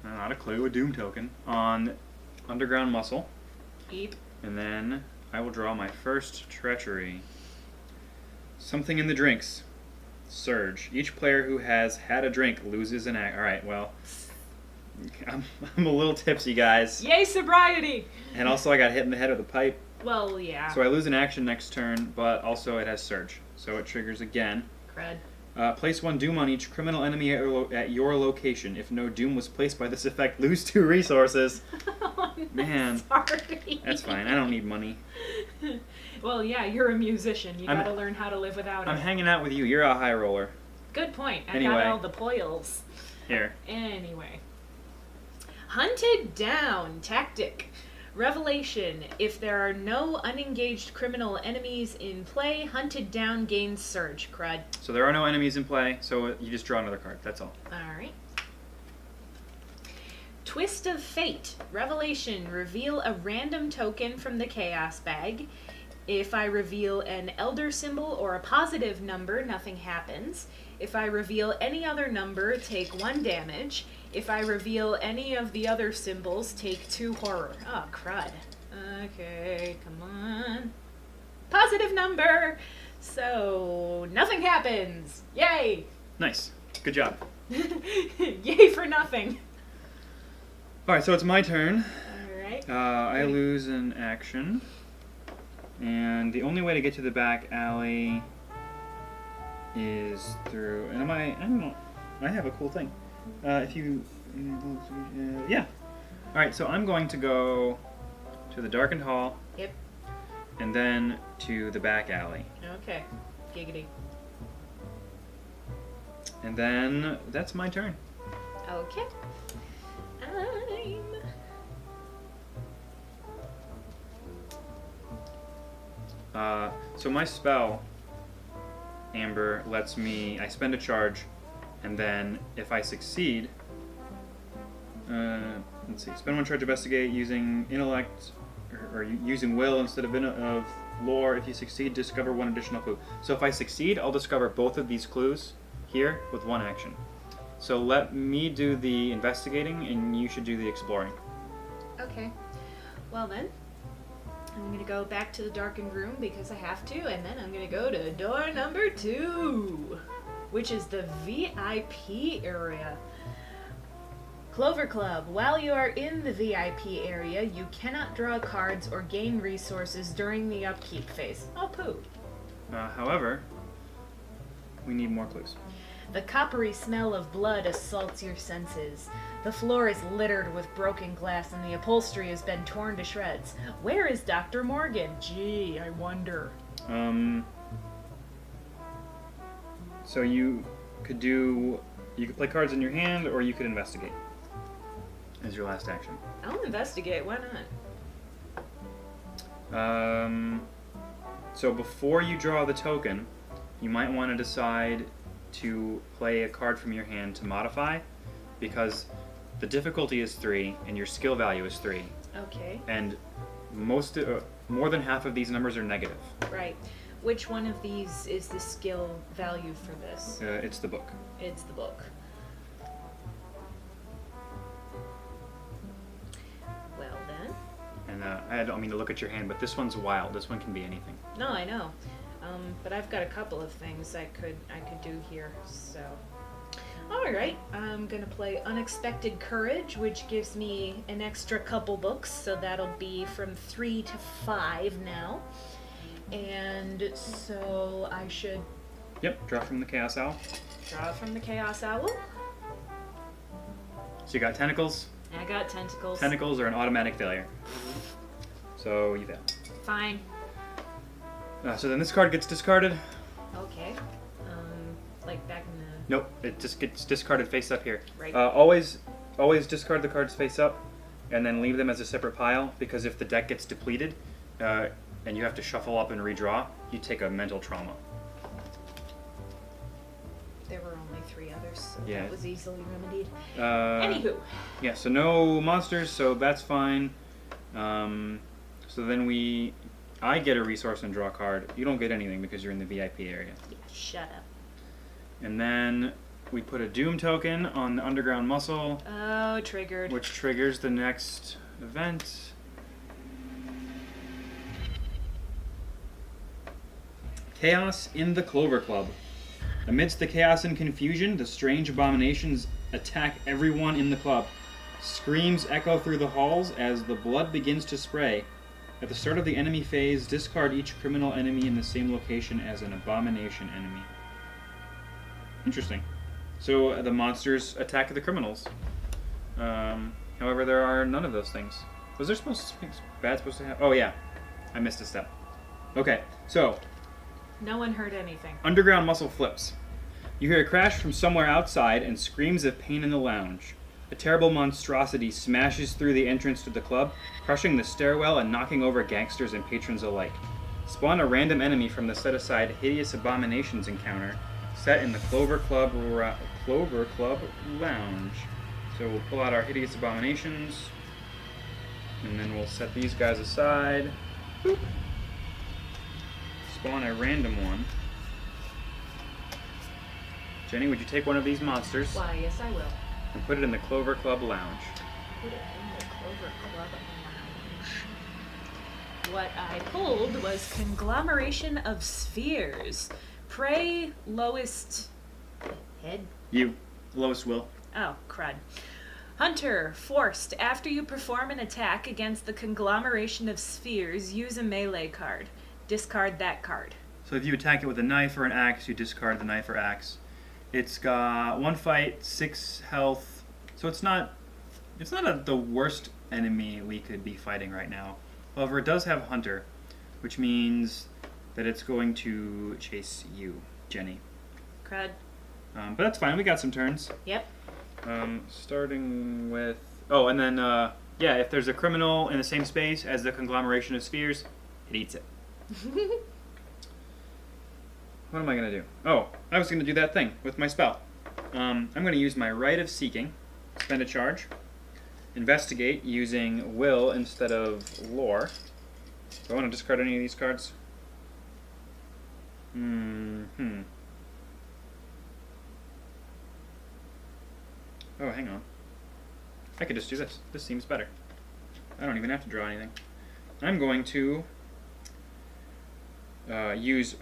S1: not a clue, a Doom token, on Underground Muscle.
S2: Eep.
S1: And then I will draw my first treachery. Something in the drinks. Surge. Each player who has had a drink loses an act. Alright, well, I'm a little tipsy, guys.
S2: Yay, sobriety!
S1: And also I got hit in the head with a pipe.
S2: Well, yeah.
S1: So I lose an action next turn, but also it has Surge. So it triggers again.
S2: Crud.
S1: Place 1 Doom on each criminal enemy at your location. If no Doom was placed by this effect, lose 2 resources. Man,
S2: sorry.
S1: that's fine. I don't need money.
S2: Well, yeah, you're a musician. You gotta learn how to live without it.
S1: I'm hanging out with you. You're a high roller.
S2: Good point. I
S1: Anyway.
S2: got all the poils.
S1: Here.
S2: Anyway. Hunted down. Tactic. Revelation. If there are no unengaged criminal enemies in play, hunted down gains surge. Crud.
S1: So there are no enemies in play, so you just draw another card. That's all.
S2: Alright. Twist of Fate. Revelation. Reveal a random token from the Chaos Bag. If I reveal an Elder symbol or a positive number, nothing happens. If I reveal any other number, take 1 damage. If I reveal any of the other symbols, take 2 horror. Oh, crud. Okay, come on. Positive number! So, nothing happens! Yay!
S1: Nice. Good job.
S2: Yay for nothing!
S1: Alright, so it's my turn.
S2: Alright.
S1: I lose an action. And the only way to get to the back alley is through... And I don't know. I have a cool thing. If you... yeah. Alright, so I'm going to go to the darkened hall.
S2: Yep.
S1: And then to the back alley.
S2: Okay. Giggity.
S1: And then that's my turn.
S2: Okay.
S1: So my spell, Amber, lets me... I spend a charge, and then if I succeed... let's see. Spend 1 charge to investigate using intellect, or using will instead of lore. If you succeed, discover 1 additional clue. So if I succeed, I'll discover both of these clues here with 1 action. So let me do the investigating, and you should do the exploring.
S2: Okay. Well then, I'm gonna go back to the darkened room because I have to, and then I'm gonna go to door number 2, which is the VIP area. Clover Club. While you are in the VIP area, you cannot draw cards or gain resources during the upkeep phase. Oh, poo.
S1: However, we need more clues.
S2: The coppery smell of blood assaults your senses. The floor is littered with broken glass and the upholstery has been torn to shreds. Where is Dr. Morgan? Gee, I wonder.
S1: So you could play cards in your hand, or you could investigate as your last action.
S2: I'll investigate, why not?
S1: So before you draw the token, you might want to decide to play a card from your hand to modify, because the difficulty is 3 and your skill value is 3.
S2: Okay.
S1: And more than half of these numbers are negative.
S2: Right. Which one of these is the skill value for this?
S1: It's the book.
S2: It's the book. Well then.
S1: And I don't mean to look at your hand, but this one's wild. This one can be anything.
S2: No, I know. But I've got a couple of things I could do here, so. Alright, I'm gonna play Unexpected Courage, which gives me an extra couple books, so that'll be from 3 to 5 now. And so I should...
S1: Yep, draw from the Chaos Owl.
S2: Draw from the Chaos Owl.
S1: So you got tentacles.
S2: I got tentacles.
S1: Tentacles are an automatic failure. So you fail.
S2: Fine.
S1: So then this card gets discarded.
S2: Okay. Like back in the
S1: Nope, it just gets discarded face up here.
S2: Right.
S1: Always discard the cards face up, and then leave them as a separate pile, because if the deck gets depleted, and you have to shuffle up and redraw, you take a mental trauma.
S2: There were only 3 others, so
S1: Yeah.
S2: that was easily remedied.
S1: Anywho. Yeah, so no monsters, so that's fine. So then I get a resource and draw a card. You don't get anything because you're in the VIP area.
S2: Yeah, shut up.
S1: And then we put a Doom token on the Underground Muscle.
S2: Oh, triggered.
S1: Which triggers the next event. Chaos in the Clover Club. Amidst the chaos and confusion, the strange abominations attack everyone in the club. Screams echo through the halls as the blood begins to spray. At the start of the enemy phase, discard each criminal enemy in the same location as an abomination enemy. Interesting. So the monsters attack the criminals. However, there are none of those things. Was there something bad supposed to happen? Oh yeah, I missed a step. Okay, so
S2: No one heard anything.
S1: Underground Muscle flips. You hear a crash from somewhere outside and screams of pain in the lounge. A terrible monstrosity smashes through the entrance to the club, crushing the stairwell and knocking over gangsters and patrons alike. Spawn a random enemy from the set-aside Hideous Abominations encounter set in the Clover Club Lounge. So we'll pull out our Hideous Abominations, and then we'll set these guys aside. Boop. Spawn a random one. Jenny, would you take one of these monsters
S2: Why, yes I will.
S1: and put it in the Clover Club Lounge?
S2: Put it in the Clover Club Lounge. What I pulled was Conglomeration of Spheres. Prey, lowest head?
S1: You, lowest will.
S2: Oh, crud. Hunter, forced. After you perform an attack against the Conglomeration of Spheres, use a melee card. Discard that card.
S1: So if you attack it with a knife or an axe, you discard the knife or axe. It's got 1 fight, 6 health, so it's not the worst enemy we could be fighting right now. However, it does have Hunter, which means that it's going to chase you, Jenny.
S2: Crud.
S1: But that's fine. We got some turns.
S2: Yep.
S1: Starting with... Oh, and then, yeah, if there's a criminal in the same space as the Conglomeration of Spheres, it eats it. What am I going to do? Oh, I was going to do that thing with my spell. I'm going to use my Right of Seeking, spend a charge, investigate using Will instead of Lore. Do I want to discard any of these cards? Oh, hang on. I could just do this. This seems better. I don't even have to draw anything. I'm going to use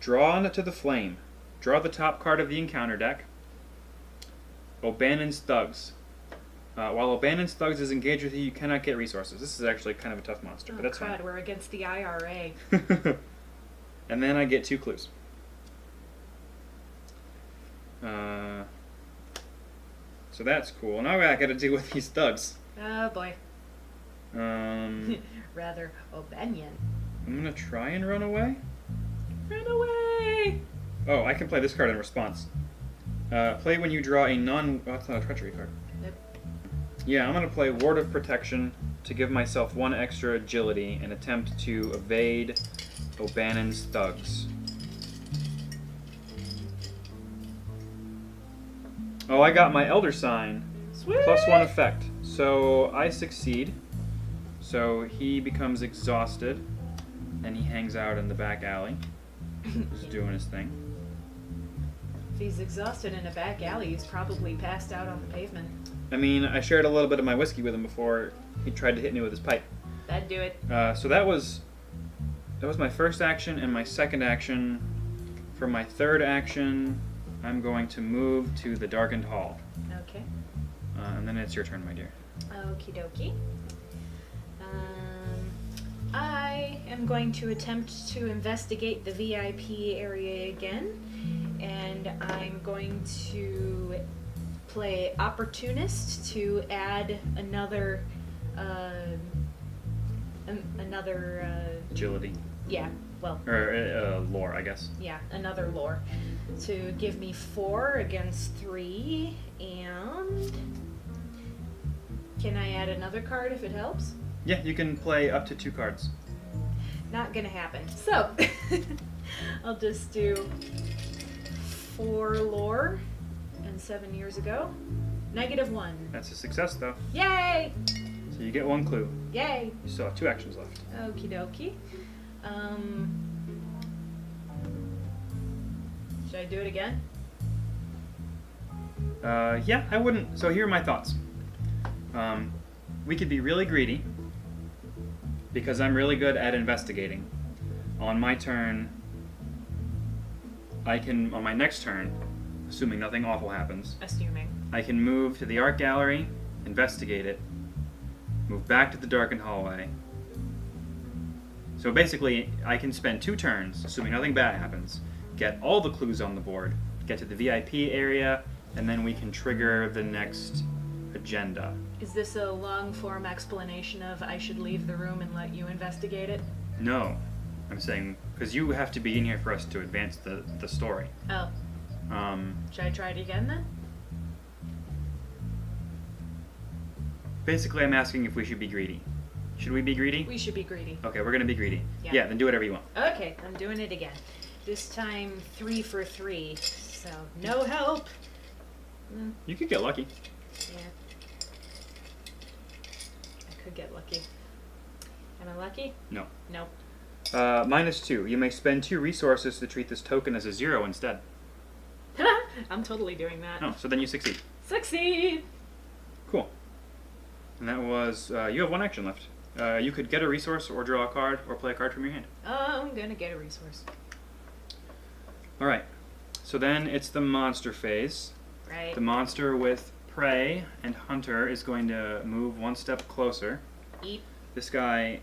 S1: Drawn to the Flame. Draw the top card of the encounter deck. O'Bannon's Thugs. While O'Bannon's Thugs is engaged with you, you cannot get resources. This is actually kind of a tough monster,
S2: Oh,
S1: but that's
S2: crud,
S1: fine.
S2: we're against the IRA.
S1: And then I get 2 clues. So that's cool. Now I gotta deal with these thugs.
S2: Oh boy.
S1: I'm
S2: Rather O'Banion.
S1: gonna try and run away.
S2: Run away!
S1: Oh, I can play this card in response. Play when you draw a non... Oh, that's not a treachery card.
S2: Nope.
S1: Yeah, I'm gonna play Ward of Protection to give myself 1 extra agility and attempt to evade O'Bannon's thugs. Oh, I got my Elder Sign.
S2: Sweet!
S1: +1 effect. So I succeed. So he becomes exhausted. And he hangs out in the back alley. Just doing his thing.
S2: If he's exhausted in a back alley, he's probably passed out on the pavement.
S1: I mean, I shared a little bit of my whiskey with him before he tried to hit me with his pipe.
S2: That'd do it.
S1: So that was my first action and my second action. For my third action, I'm going to move to the Darkened Hall.
S2: Okay.
S1: And then it's your turn, my dear.
S2: Okie dokie. I am going to attempt to investigate the VIP area again, and I'm going to play Opportunist to add another
S1: Agility.
S2: yeah, well,
S1: Or lore, I guess.
S2: yeah, another lore. to give me 4 against 3, and can I add another card if it helps?
S1: Yeah, you can play up to 2 cards.
S2: Not gonna happen. So, I'll just do 4 lore and 7 years ago. -1.
S1: That's a success, though.
S2: Yay!
S1: So you get 1 clue.
S2: Yay!
S1: You still have 2 actions left.
S2: Okie dokie. Should I do it again?
S1: Yeah, I wouldn't. So here are my thoughts. We could be really greedy because I'm really good at investigating. On my turn, on my next turn, assuming nothing awful happens,
S2: Assuming.
S1: I can move to the art gallery, investigate it, move back to the darkened hallway. So basically, I can spend 2 turns, assuming nothing bad happens, get all the clues on the board, get to the VIP area, and then we can trigger the next agenda.
S2: Is this a long-form explanation of I should leave the room and let you investigate it?
S1: No, I'm saying, because you have to be in here for us to advance the story.
S2: Oh. Should I try it again then?
S1: Basically, I'm asking if we should be greedy. Should we be greedy?
S2: We should be greedy.
S1: Okay, we're gonna be greedy.
S2: Yeah.
S1: Yeah, then do whatever you want.
S2: Okay, I'm doing it again. This time 3 for 3, so no help.
S1: You could get lucky.
S2: Yeah. I could get lucky. Am I lucky?
S1: No.
S2: Nope.
S1: -2. You may spend 2 resources to treat this token as a 0 instead.
S2: I'm totally doing that.
S1: Oh, so then you succeed.
S2: Succeed!
S1: Cool. And that was, you have 1 action left. You could get a resource or draw a card or play a card from your hand.
S2: I'm gonna get a resource.
S1: Alright, so then it's the monster phase.
S2: Right.
S1: The monster with prey and hunter is going to move 1 step closer.
S2: Eat.
S1: This guy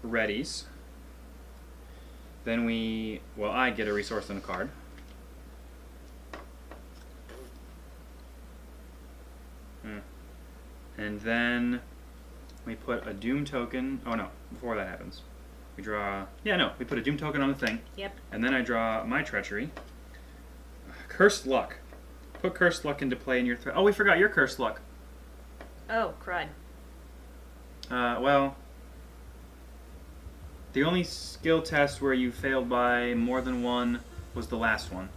S1: readies. Then I get a resource and a card. And then we put a doom token. Oh no, before that happens. We draw. Yeah, no, we put a doom token on the thing.
S2: Yep.
S1: And then I draw my treachery. Cursed luck. Put cursed luck into play in your threat. Oh, we forgot your cursed luck.
S2: Oh, crud.
S1: Well, the only skill test where you failed by more than 1 was the last one.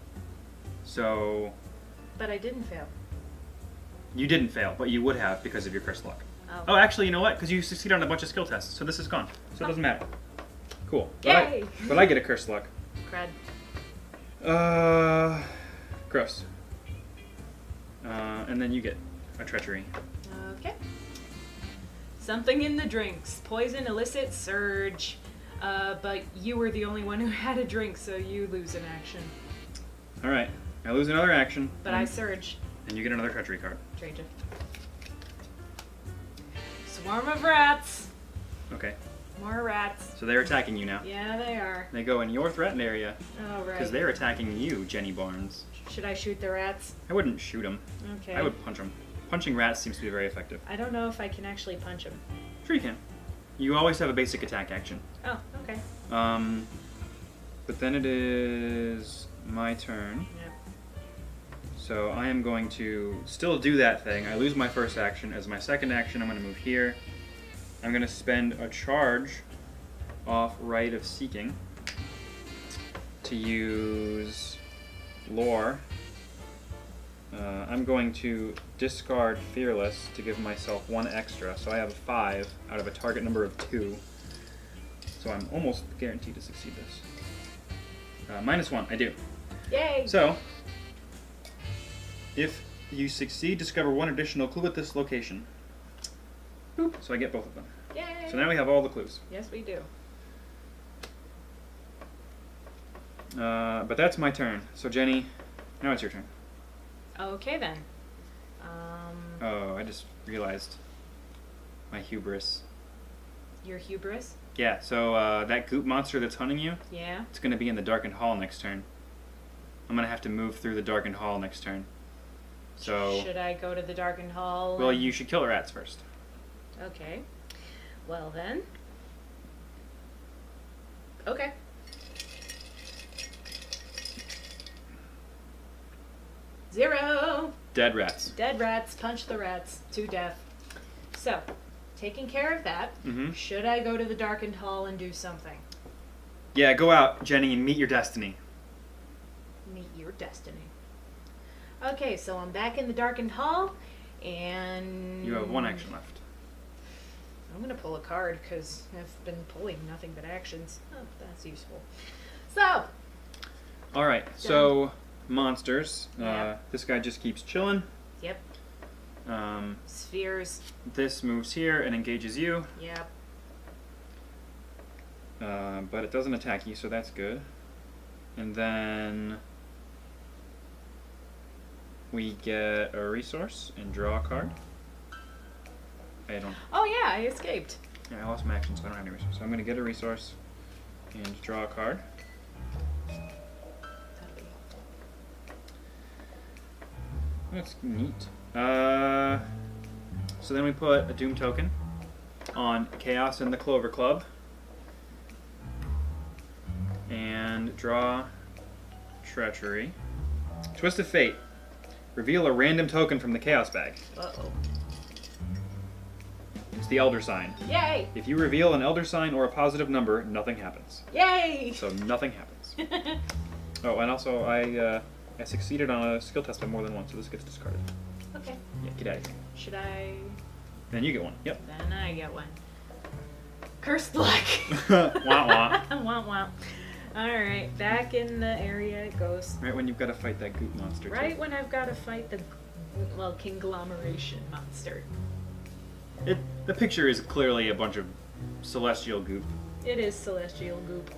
S1: So.
S2: But I didn't fail.
S1: You didn't fail, but you would have because of your cursed luck.
S2: Oh.
S1: Oh, actually, you know what? Because you succeeded on a bunch of skill tests, so this is gone. So it doesn't matter. Cool.
S2: Yay!
S1: But I get a cursed luck.
S2: Crud.
S1: Gross. And then you get a treachery.
S2: Okay. Something in the drinks. Poison, illicit, surge. But you were the only one who had a drink, so you lose an action.
S1: Alright. I lose another action.
S2: But I surge.
S1: And you get another treachery card.
S2: Trade it. Swarm of rats.
S1: Okay.
S2: More rats.
S1: So they're attacking you now.
S2: Yeah, they are.
S1: They go in your threatened area.
S2: Oh, right.
S1: Because they're attacking you, Jenny Barnes.
S2: Should I shoot the rats?
S1: I wouldn't shoot them.
S2: Okay.
S1: I would punch them. Punching rats seems to be very effective.
S2: I don't know if I can actually punch them.
S1: Sure you can. You always have a basic attack action.
S2: Oh, okay.
S1: But then it is my turn.
S2: Yep.
S1: So I am going to still do that thing. I lose my first action. As my second action, I'm going to move here. I'm going to spend a charge off Rite of Seeking to use Lore. I'm going to discard Fearless to give myself 1 extra. So I have a 5 out of a target number of 2. So I'm almost guaranteed to succeed this. -1, I do.
S2: Yay!
S1: So, if you succeed, discover 1 additional clue at this location. Boop. So I get both of them.
S2: Yay!
S1: So now we have all the clues.
S2: Yes, we do.
S1: But that's my turn. So Jenny, now it's your turn.
S2: Okay then.
S1: Oh, I just realized my hubris.
S2: Your hubris?
S1: Yeah, so that goop monster that's hunting you,
S2: Yeah.
S1: it's going to be in the darkened hall next turn. I'm going to have to move through the darkened hall next turn. So,
S2: Should I go to the darkened hall?
S1: well, you should kill the rats first.
S2: Okay. Well then. Okay. 0.
S1: Dead rats.
S2: Dead rats. Punch the rats to death. So, taking care of that, should I go to the darkened hall and do something?
S1: Yeah, go out, Jenny, and meet your destiny.
S2: Meet your destiny. Okay, so I'm back in the darkened hall, and...
S1: You have 1 action left.
S2: I'm going to pull a card, because I've been pulling nothing but actions. Oh, that's useful. So...
S1: Alright, so monsters.
S2: Yeah.
S1: This guy just keeps chilling.
S2: Yep. Spheres.
S1: This moves here and engages you.
S2: Yep.
S1: But it doesn't attack you, so that's good. And then we get a resource and draw a card. I don't.
S2: Oh yeah, I escaped.
S1: Yeah, I lost my action, so I don't have any resource. So I'm going to get a resource and draw a card.
S2: That'll be helpful.
S1: That's neat. So then we put a Doom token on Chaos in the Clover Club. And draw Treachery. Twist of Fate. Reveal a random token from the Chaos bag.
S2: Uh-oh.
S1: It's the Elder Sign.
S2: Yay!
S1: If you reveal an Elder Sign or a positive number, nothing happens.
S2: Yay!
S1: So nothing happens. Oh, and also I succeeded on a skill test by more than once, so this gets discarded.
S2: Okay.
S1: Yeah, get out of here.
S2: Should I...
S1: Then you get one. Yep.
S2: Then I get one. Cursed luck!
S1: Wah wah.
S2: Wah wah. Alright, back in the area it goes.
S1: Right when you've got to fight that goop monster.
S2: Right when I've got to fight the, well, conglomeration monster.
S1: The picture is clearly a bunch of celestial goop.
S2: It is celestial goop.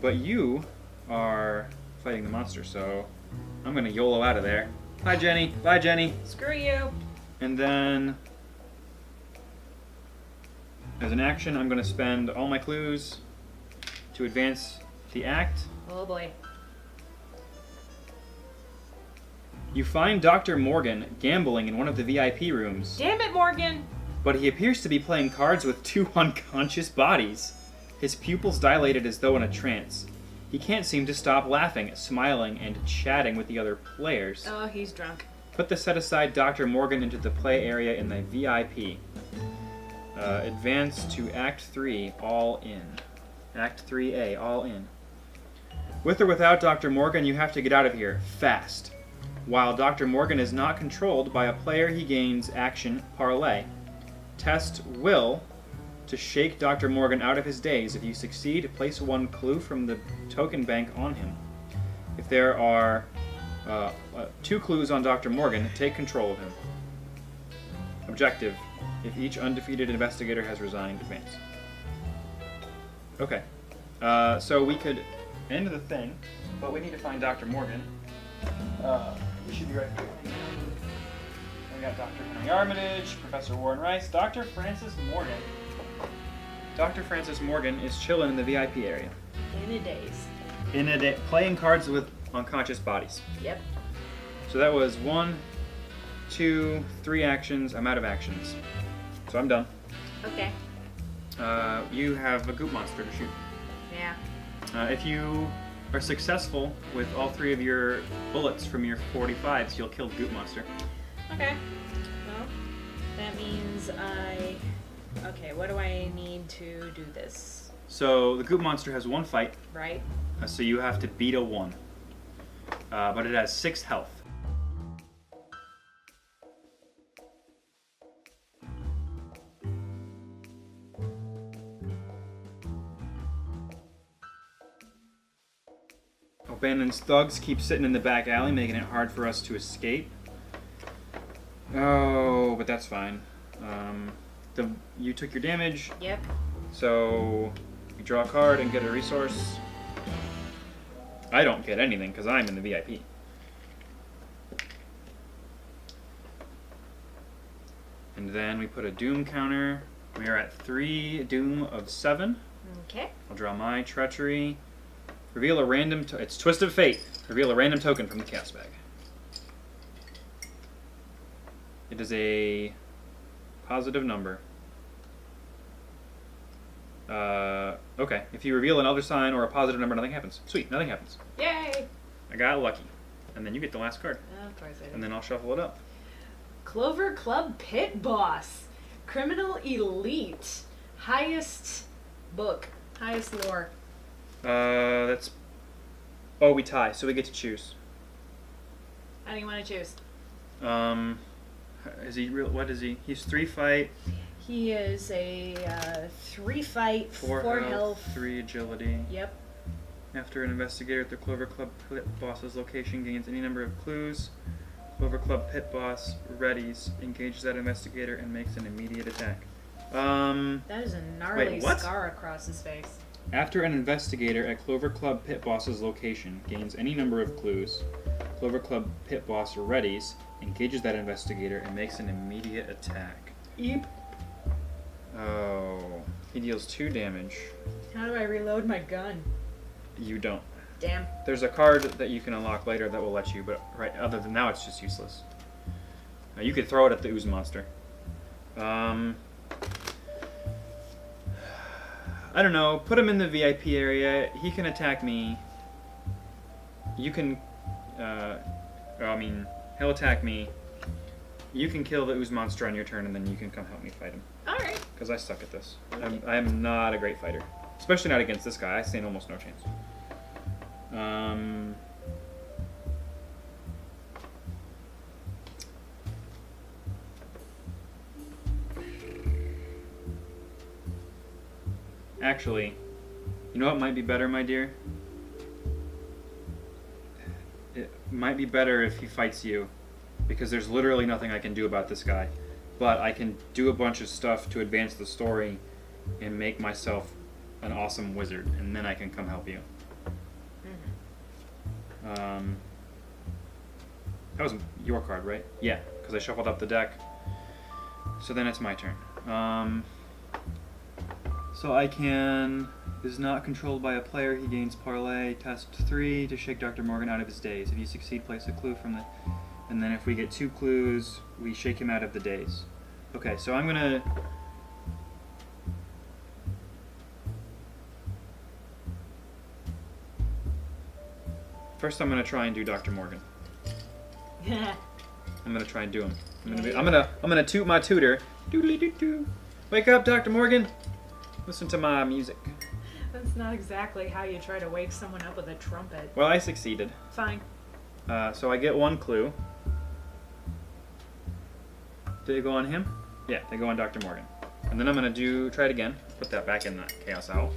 S1: But you are fighting the monster, so I'm gonna YOLO out of there. Bye, Jenny. Bye, Jenny.
S2: Screw you.
S1: And then, as an action, I'm gonna spend all my clues to advance the act.
S2: Oh boy.
S1: You find Dr. Morgan gambling in one of the VIP rooms,
S2: Damn it, Morgan!
S1: but he appears to be playing cards with 2 unconscious bodies. His pupils dilated as though in a trance. He can't seem to stop laughing, smiling, and chatting with the other players.
S2: Oh, he's drunk.
S1: Put the set aside Dr. Morgan into the play area in the VIP. Advance to Act 3, all in. Act 3A, all in. With or without Dr. Morgan, you have to get out of here, fast. While Dr. Morgan is not controlled by a player, he gains action parlay. Test will to shake Dr. Morgan out of his daze. If you succeed, place 1 clue from the token bank on him. If there are 2 clues on Dr. Morgan, take control of him. Objective: if each undefeated investigator has resigned, advance. Okay. So we could end the thing, but we need to find Dr. Morgan. We should be right here. We got Dr. Henry Armitage, Professor Warren Rice, Dr. Francis Morgan. Dr. Francis Morgan is chilling in the VIP area.
S2: In a daze.
S1: In a day, playing cards with unconscious bodies.
S2: Yep.
S1: So that was 1, 2, 3 actions. I'm out of actions. So I'm done.
S2: Okay.
S1: You have a goop monster to shoot.
S2: Yeah.
S1: If you are successful with all 3 of your bullets from your 45s, you'll kill the goop monster.
S2: Okay. Well, that means Okay, what do I need to do this?
S1: So the goop monster has 1 fight,
S2: Right?
S1: so you have to beat a 1. But it has 6 health. O'Bannon's thugs keep sitting in the back alley, making it hard for us to escape. Oh, but that's fine. You took your damage,
S2: Yep.
S1: so you draw a card and get a resource. I don't get anything because I'm in the VIP. And then we put a Doom counter. We are at 3 Doom of 7.
S2: Okay.
S1: I'll draw my Treachery. Reveal a random... it's Twist of Fate. Reveal a random token from the Chaos bag. It is a positive number. Okay. If you reveal an Elder Sign or a positive number, nothing happens. Sweet, nothing happens.
S2: Yay!
S1: I got lucky. and then you get the last card.
S2: Of course I do.
S1: And then I'll shuffle it up.
S2: Clover Club Pit Boss. Criminal Elite. Highest book. Highest lore.
S1: That's... Oh, we tie, so we get to choose.
S2: How do you want to choose?
S1: Is he real? What is he? He's 3 fight.
S2: He is a 3 fight, 4 health.
S1: 3 agility.
S2: Yep.
S1: After an investigator at the Clover Club Pit Boss's location gains any number of clues, Clover Club Pit Boss readies, engages that investigator, and makes an immediate attack.
S2: That is a gnarly
S1: what?
S2: scar across his face.
S1: After an investigator at Clover Club Pit Boss's location gains any number of clues, Clover Club Pit Boss readies, engages that investigator, and makes an immediate attack.
S2: Yep.
S1: Oh, he deals 2 damage.
S2: How do I reload my gun?
S1: You don't.
S2: Damn.
S1: There's a card that you can unlock later that will let you, but other than now, it's just useless. You could throw it at the ooze monster. I don't know. Put him in the VIP area. He can attack me. You can. He'll attack me. You can kill the ooze monster on your turn, and then you can come help me fight him.
S2: All right.
S1: Because I suck at this. I'm not a great fighter, especially not against this guy. I stand almost no chance. Actually, you know what might be better, my dear? It might be better if he fights you, because there's literally nothing I can do about this guy. But I can do a bunch of stuff to advance the story and make myself an awesome wizard, and then I can come help you.
S2: Mm-hmm.
S1: That was your card, right? Yeah, because I shuffled up the deck. So then it's my turn. So I can... Is not controlled by a player. He gains parlay. Test 3 to shake Dr. Morgan out of his daze. If you succeed, place a clue from the... And then if we get 2 clues, we shake him out of the daze. Okay, so I'm gonna... First I'm gonna try and do Dr. Morgan. I'm gonna try and do him. I'm gonna toot my tutor. Doodly doo doo. Wake up, Dr. Morgan. Listen to my music.
S2: That's not exactly how you try to wake someone up with a trumpet.
S1: Well, I succeeded.
S2: Fine.
S1: So I get 1 clue. Did they go on him? Yeah, they go on Dr. Morgan. And then I'm gonna try it again. Put that back in the Chaos Owl.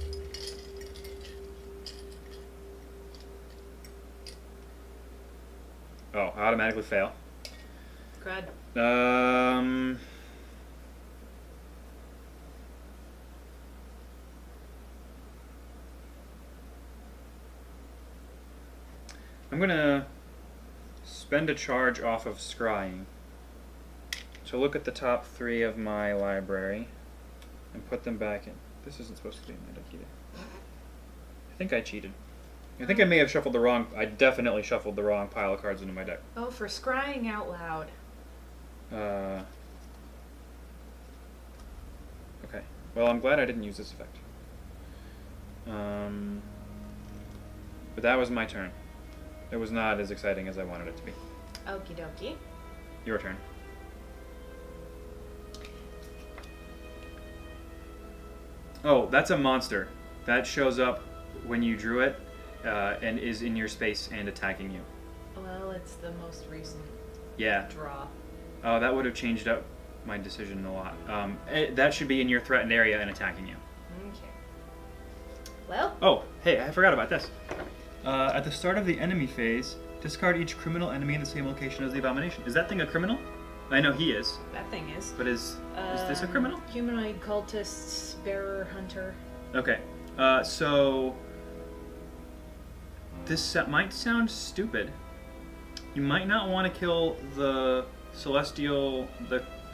S1: Oh, I automatically fail.
S2: Good.
S1: I'm gonna spend a charge off of scrying to look at the top 3 of my library and put them back in. This isn't supposed to be in my deck either. I think I cheated. I think I may have shuffled the wrong... I definitely shuffled the wrong pile of cards into my deck.
S2: Oh, for scrying out loud.
S1: Okay. Well, I'm glad I didn't use this effect. But that was my turn. It was not as exciting as I wanted it to be.
S2: Okie dokie.
S1: Your turn. Oh, that's a monster. That shows up when you drew it and is in your space and attacking you.
S2: Well, it's the most recent draw.
S1: Oh, that would have changed up my decision a lot. That should be in your threatened area and attacking you.
S2: Okay. Well?
S1: Oh, hey, I forgot about this. At the start of the enemy phase, discard each criminal enemy in the same location as the abomination. Is that thing a criminal? I know he is.
S2: That thing is.
S1: But is this a criminal?
S2: Humanoid cultist, bearer, hunter.
S1: Okay. So this might sound stupid. You might not want to kill the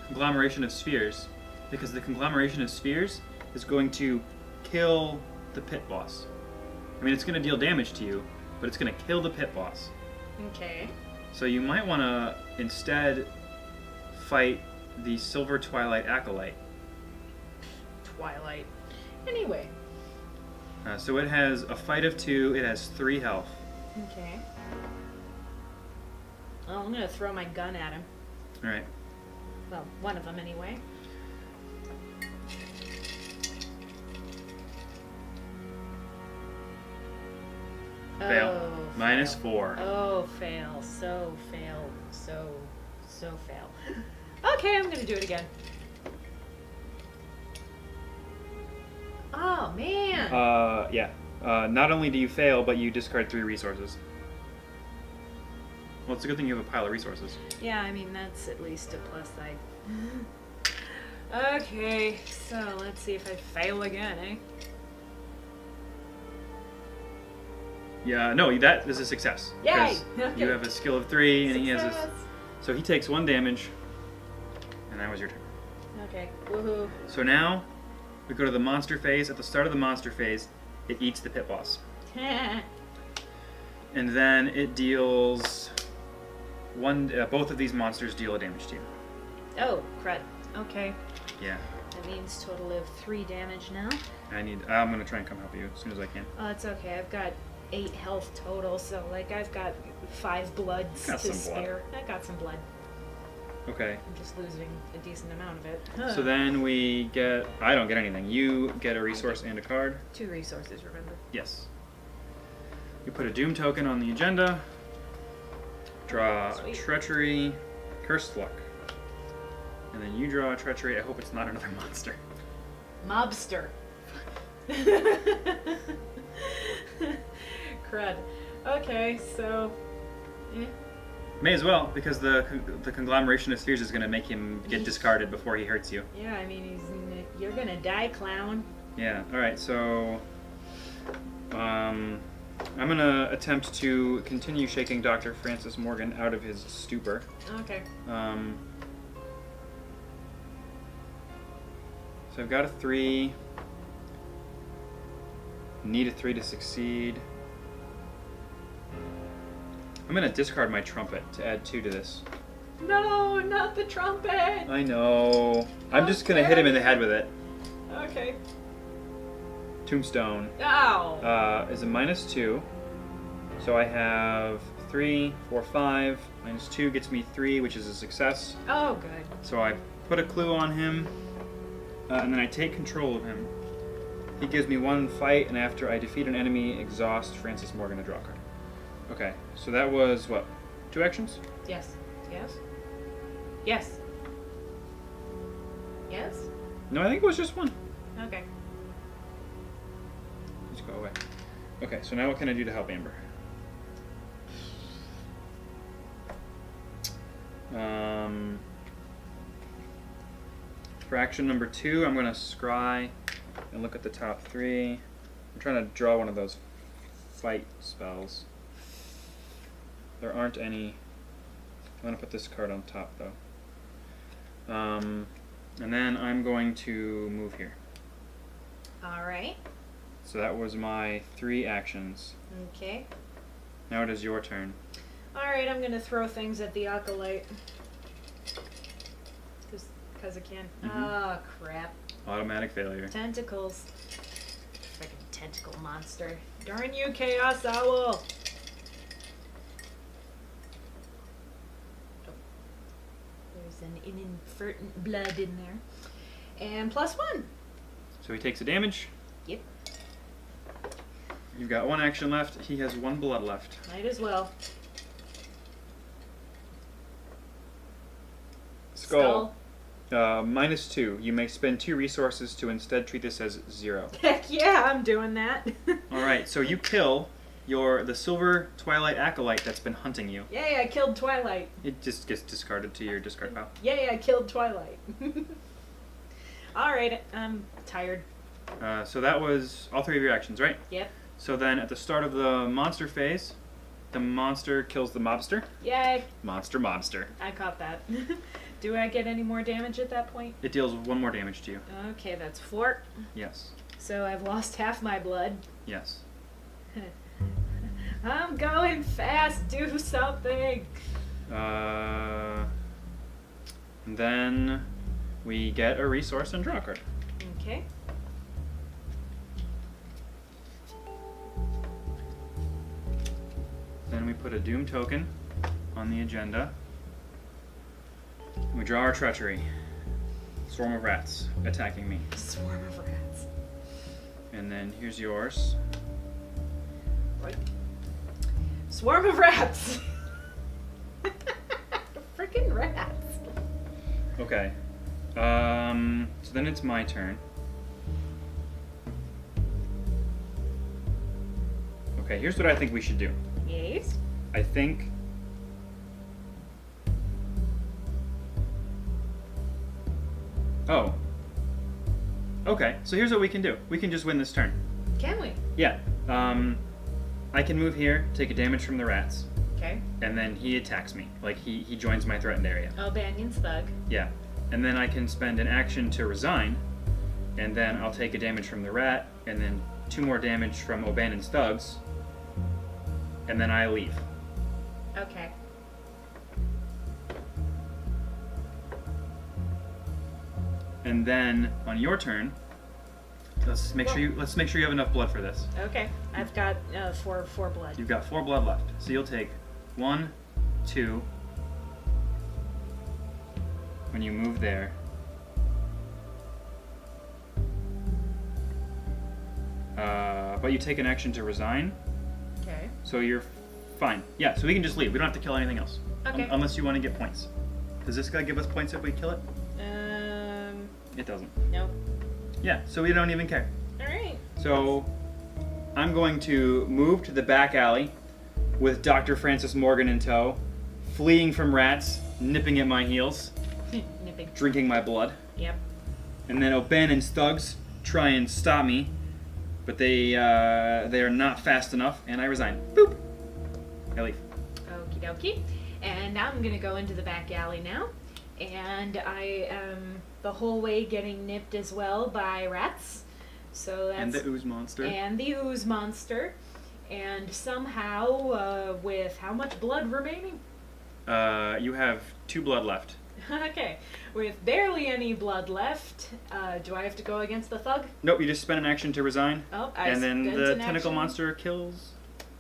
S1: conglomeration of spheres, because the conglomeration of spheres is going to kill the pit boss. I mean, it's going to deal damage to you, but it's going to kill the pit boss.
S2: Okay.
S1: So you might want to instead fight the Silver Twilight Acolyte.
S2: Twilight. Anyway.
S1: So it has a fight of 2, it has 3 health.
S2: Okay. Well, I'm gonna throw my gun at him.
S1: All right.
S2: Well, one of them anyway.
S1: Fail.
S2: Oh,
S1: -4.
S2: Oh, fail. So fail. So fail. Okay, I'm gonna do it again. Oh, man.
S1: Yeah. Not only do you fail, but you discard 3 resources. Well, it's a good thing you have a pile of resources.
S2: Yeah, I mean, that's at least a plus side. Okay, so let's see if I fail again, eh?
S1: Yeah, no, that is a success.
S2: Yay!
S1: Because
S2: Okay.
S1: you have a skill of 3, and he has a...
S2: Success.
S1: So he takes 1 damage, and that was your turn.
S2: Okay, woohoo.
S1: So now, we go to the monster phase. At the start of the monster phase, it eats the pit boss. And then it deals... both of these monsters deal a damage to you.
S2: Oh, crud. Okay.
S1: Yeah.
S2: That means total of 3 damage now.
S1: I'm gonna try and come help you as soon as I can.
S2: Oh, it's okay. I've got 8 health total, so like I've got 5 bloods
S1: Got
S2: to
S1: some blood.
S2: spare. I got some blood.
S1: Okay.
S2: I'm just losing a decent amount of it.
S1: So then we get... I don't get anything. You get a resource and a card.
S2: 2 resources, remember?
S1: Yes. You put a Doom token on the agenda. Draw
S2: Sweet.
S1: Treachery, Cursed Luck. And then you draw a Treachery. I hope it's not another monster.
S2: Mobster. Crud. Okay, so...
S1: May as well, because the conglomeration of spheres is going to make him get discarded before he hurts you.
S2: Yeah, I mean, you're gonna die, clown.
S1: Yeah, alright, so... I'm going to attempt to continue shaking Dr. Francis Morgan out of his stupor.
S2: Okay.
S1: So I've got a 3. Need a 3 to succeed. I'm going to discard my trumpet to add 2 to this.
S2: No, not the trumpet!
S1: I know. I'm just going to hit him in the head with it.
S2: Okay.
S1: Tombstone.
S2: Ow!
S1: Is a -2. So I have 3, 4, 5. -2 gets me 3, which is a success.
S2: Oh, good.
S1: So I put a clue on him, and then I take control of him. He gives me 1 fight, and after I defeat an enemy, exhaust Francis Morgan to draw a card. Okay, so that was, what, 2 actions?
S2: Yes. Yes? Yes. Yes?
S1: No, I think it was just 1.
S2: Okay.
S1: Just go away. Okay, so now what can I do to help Amber? For action number 2, I'm going to scry and look at the top 3. I'm trying to draw one of those fight spells. There aren't any. I'm going to put this card on top, though. And then I'm going to move here.
S2: Alright.
S1: So that was my 3 actions.
S2: Okay.
S1: Now it is your turn.
S2: Alright, I'm gonna throw things at the acolyte. Because I can. Ah, crap.
S1: Automatic failure.
S2: Tentacles. Freaking tentacle monster. Darn you, Chaos Owl! Oh. There's an inadvertent blood in there. And +1.
S1: So he takes a damage.
S2: Yep.
S1: You've got 1 action left. He has 1 blood left.
S2: Might as well.
S1: Skull. -2. You may spend 2 resources to instead treat this as 0.
S2: Heck yeah, I'm doing that.
S1: Alright, so you kill the silver Twilight Acolyte that's been hunting you.
S2: Yay, I killed Twilight.
S1: It just gets discarded to your discard pile.
S2: Yay, I killed Twilight. Alright, I'm tired.
S1: So that was all 3 of your actions, right?
S2: Yep.
S1: So then at the start of the monster phase, the monster kills the mobster.
S2: Yay.
S1: Monster.
S2: I caught that. Do I get any more damage at that point?
S1: It deals 1 more damage to you.
S2: Okay, that's 4.
S1: Yes.
S2: So I've lost half my blood.
S1: Yes.
S2: I'm going fast. Do something.
S1: And then we get a resource and draw a card.
S2: Okay.
S1: Then we put a Doom token on the agenda. We draw our treachery. Swarm of rats attacking me.
S2: Swarm of rats.
S1: And then here's yours.
S2: Right. Swarm of rats. Freaking rats.
S1: Okay. So then it's my turn. Okay, here's what I think we should do.
S2: Yes.
S1: I think... Oh. Okay, so here's what we can do. We can just win this turn.
S2: Can we?
S1: Yeah. I can move here, take a damage from the rats,
S2: Okay.
S1: and then he attacks me. Like, he joins my threatened area.
S2: Oh, Banyan's thug.
S1: Yeah. And then I can spend an action to resign, and then I'll take a damage from the rat, and then 2 more damage from O'Bannon's thugs, and then I leave.
S2: Okay.
S1: And then on your turn, let's make sure you have enough blood for this.
S2: Okay. I've got four blood.
S1: You've got 4 blood left, so you'll take 1, 2. When you move there. But you take an action to resign,
S2: Okay.
S1: so you're fine. Yeah, so we can just leave. We don't have to kill anything else.
S2: Okay.
S1: Unless you want to get points. Does this guy give us points if we kill it? It doesn't.
S2: Nope.
S1: Yeah, so we don't even care.
S2: All right.
S1: So I'm going to move to the back alley with Dr. Francis Morgan in tow, fleeing from rats, nipping at my heels,
S2: Nipping.
S1: drinking my blood.
S2: Yep.
S1: And then O'Bannon's thugs try and stop me, but they are not fast enough, and I resign. Boop. I leave.
S2: Okie dokie. And now I'm gonna go into the back alley now, and I am the whole way getting nipped as well by rats. So that's
S1: And the ooze monster.
S2: and the ooze monster, and somehow with how much blood remaining?
S1: You have 2 blood left.
S2: Okay, with barely any blood left, do I have to go against the thug?
S1: Nope, you just spend an action to resign,
S2: Oh, I
S1: and then
S2: spent
S1: the
S2: an
S1: tentacle
S2: action.
S1: monster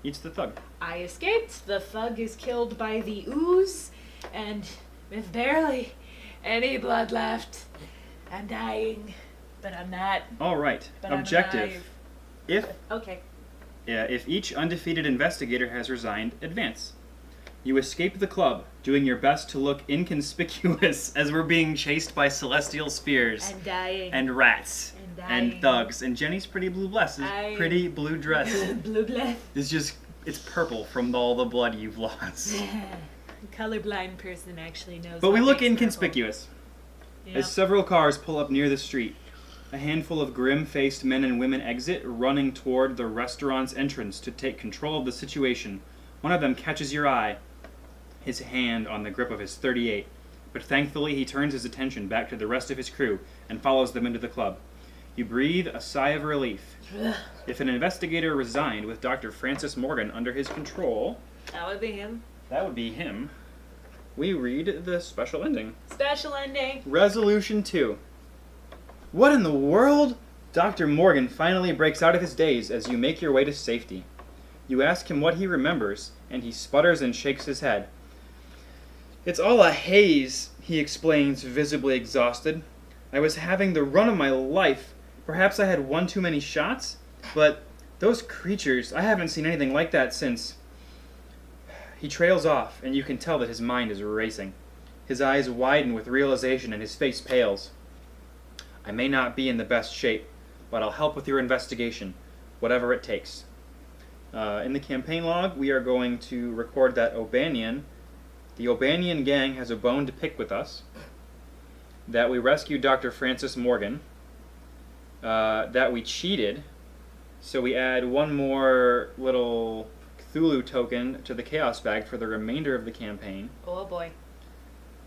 S1: eats the thug.
S2: I escaped. The thug is killed by the ooze, and with barely any blood left, I'm dying. But I'm not.
S1: All right.
S2: But I'm
S1: Objective.
S2: Okay.
S1: If each undefeated investigator has resigned, advance. You escape the club, doing your best to look inconspicuous as we're being chased by celestial spears
S2: I'm dying.
S1: and rats
S2: And dying.
S1: and thugs. And Jenny's pretty blue pretty blue dress
S2: Blue blood.
S1: it's purple from all the blood you've lost.
S2: Colorblind person actually knows.
S1: But we
S2: what
S1: look
S2: makes
S1: inconspicuous.
S2: purple.
S1: As several cars pull up near the street, a handful of grim-faced men and women exit, running toward the restaurant's entrance to take control of the situation. One of them catches your eye, his hand on the grip of his .38, but thankfully he turns his attention back to the rest of his crew and follows them into the club. You breathe a sigh of relief. If an investigator resigned with Dr. Francis Morgan under his control,
S2: That would be him.
S1: that would be him. We read the special ending.
S2: Special ending.
S1: Resolution 2. What in the world? Dr. Morgan finally breaks out of his daze as you make your way to safety. You ask him what he remembers, and he sputters and shakes his head. It's all a haze, he explains, visibly exhausted. I was having the run of my life. Perhaps I had one too many shots, but those creatures, I haven't seen anything like that since... He trails off, and you can tell that his mind is racing. His eyes widen with realization, and his face pales. I may not be in the best shape, but I'll help with your investigation, whatever it takes. In the campaign log, we are going to record that the O'Banion gang has a bone to pick with us, that we rescued Dr. Francis Morgan, that we cheated, so we add one more little Cthulhu token to the Chaos Bag for the remainder of the campaign.
S2: Oh boy.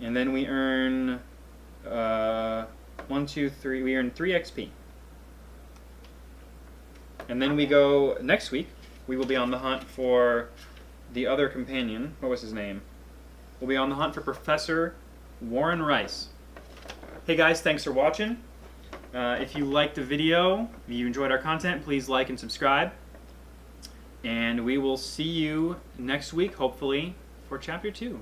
S1: And then we earn 1, 2, 3. We earn 3 XP. And then we go next week. We will be on the hunt for the other companion. What was his name? We'll be on the hunt for Professor Warren Rice. Hey guys, thanks for watching. If you liked the video, if you enjoyed our content, please like and subscribe. And we will see you next week, hopefully, for Chapter 2.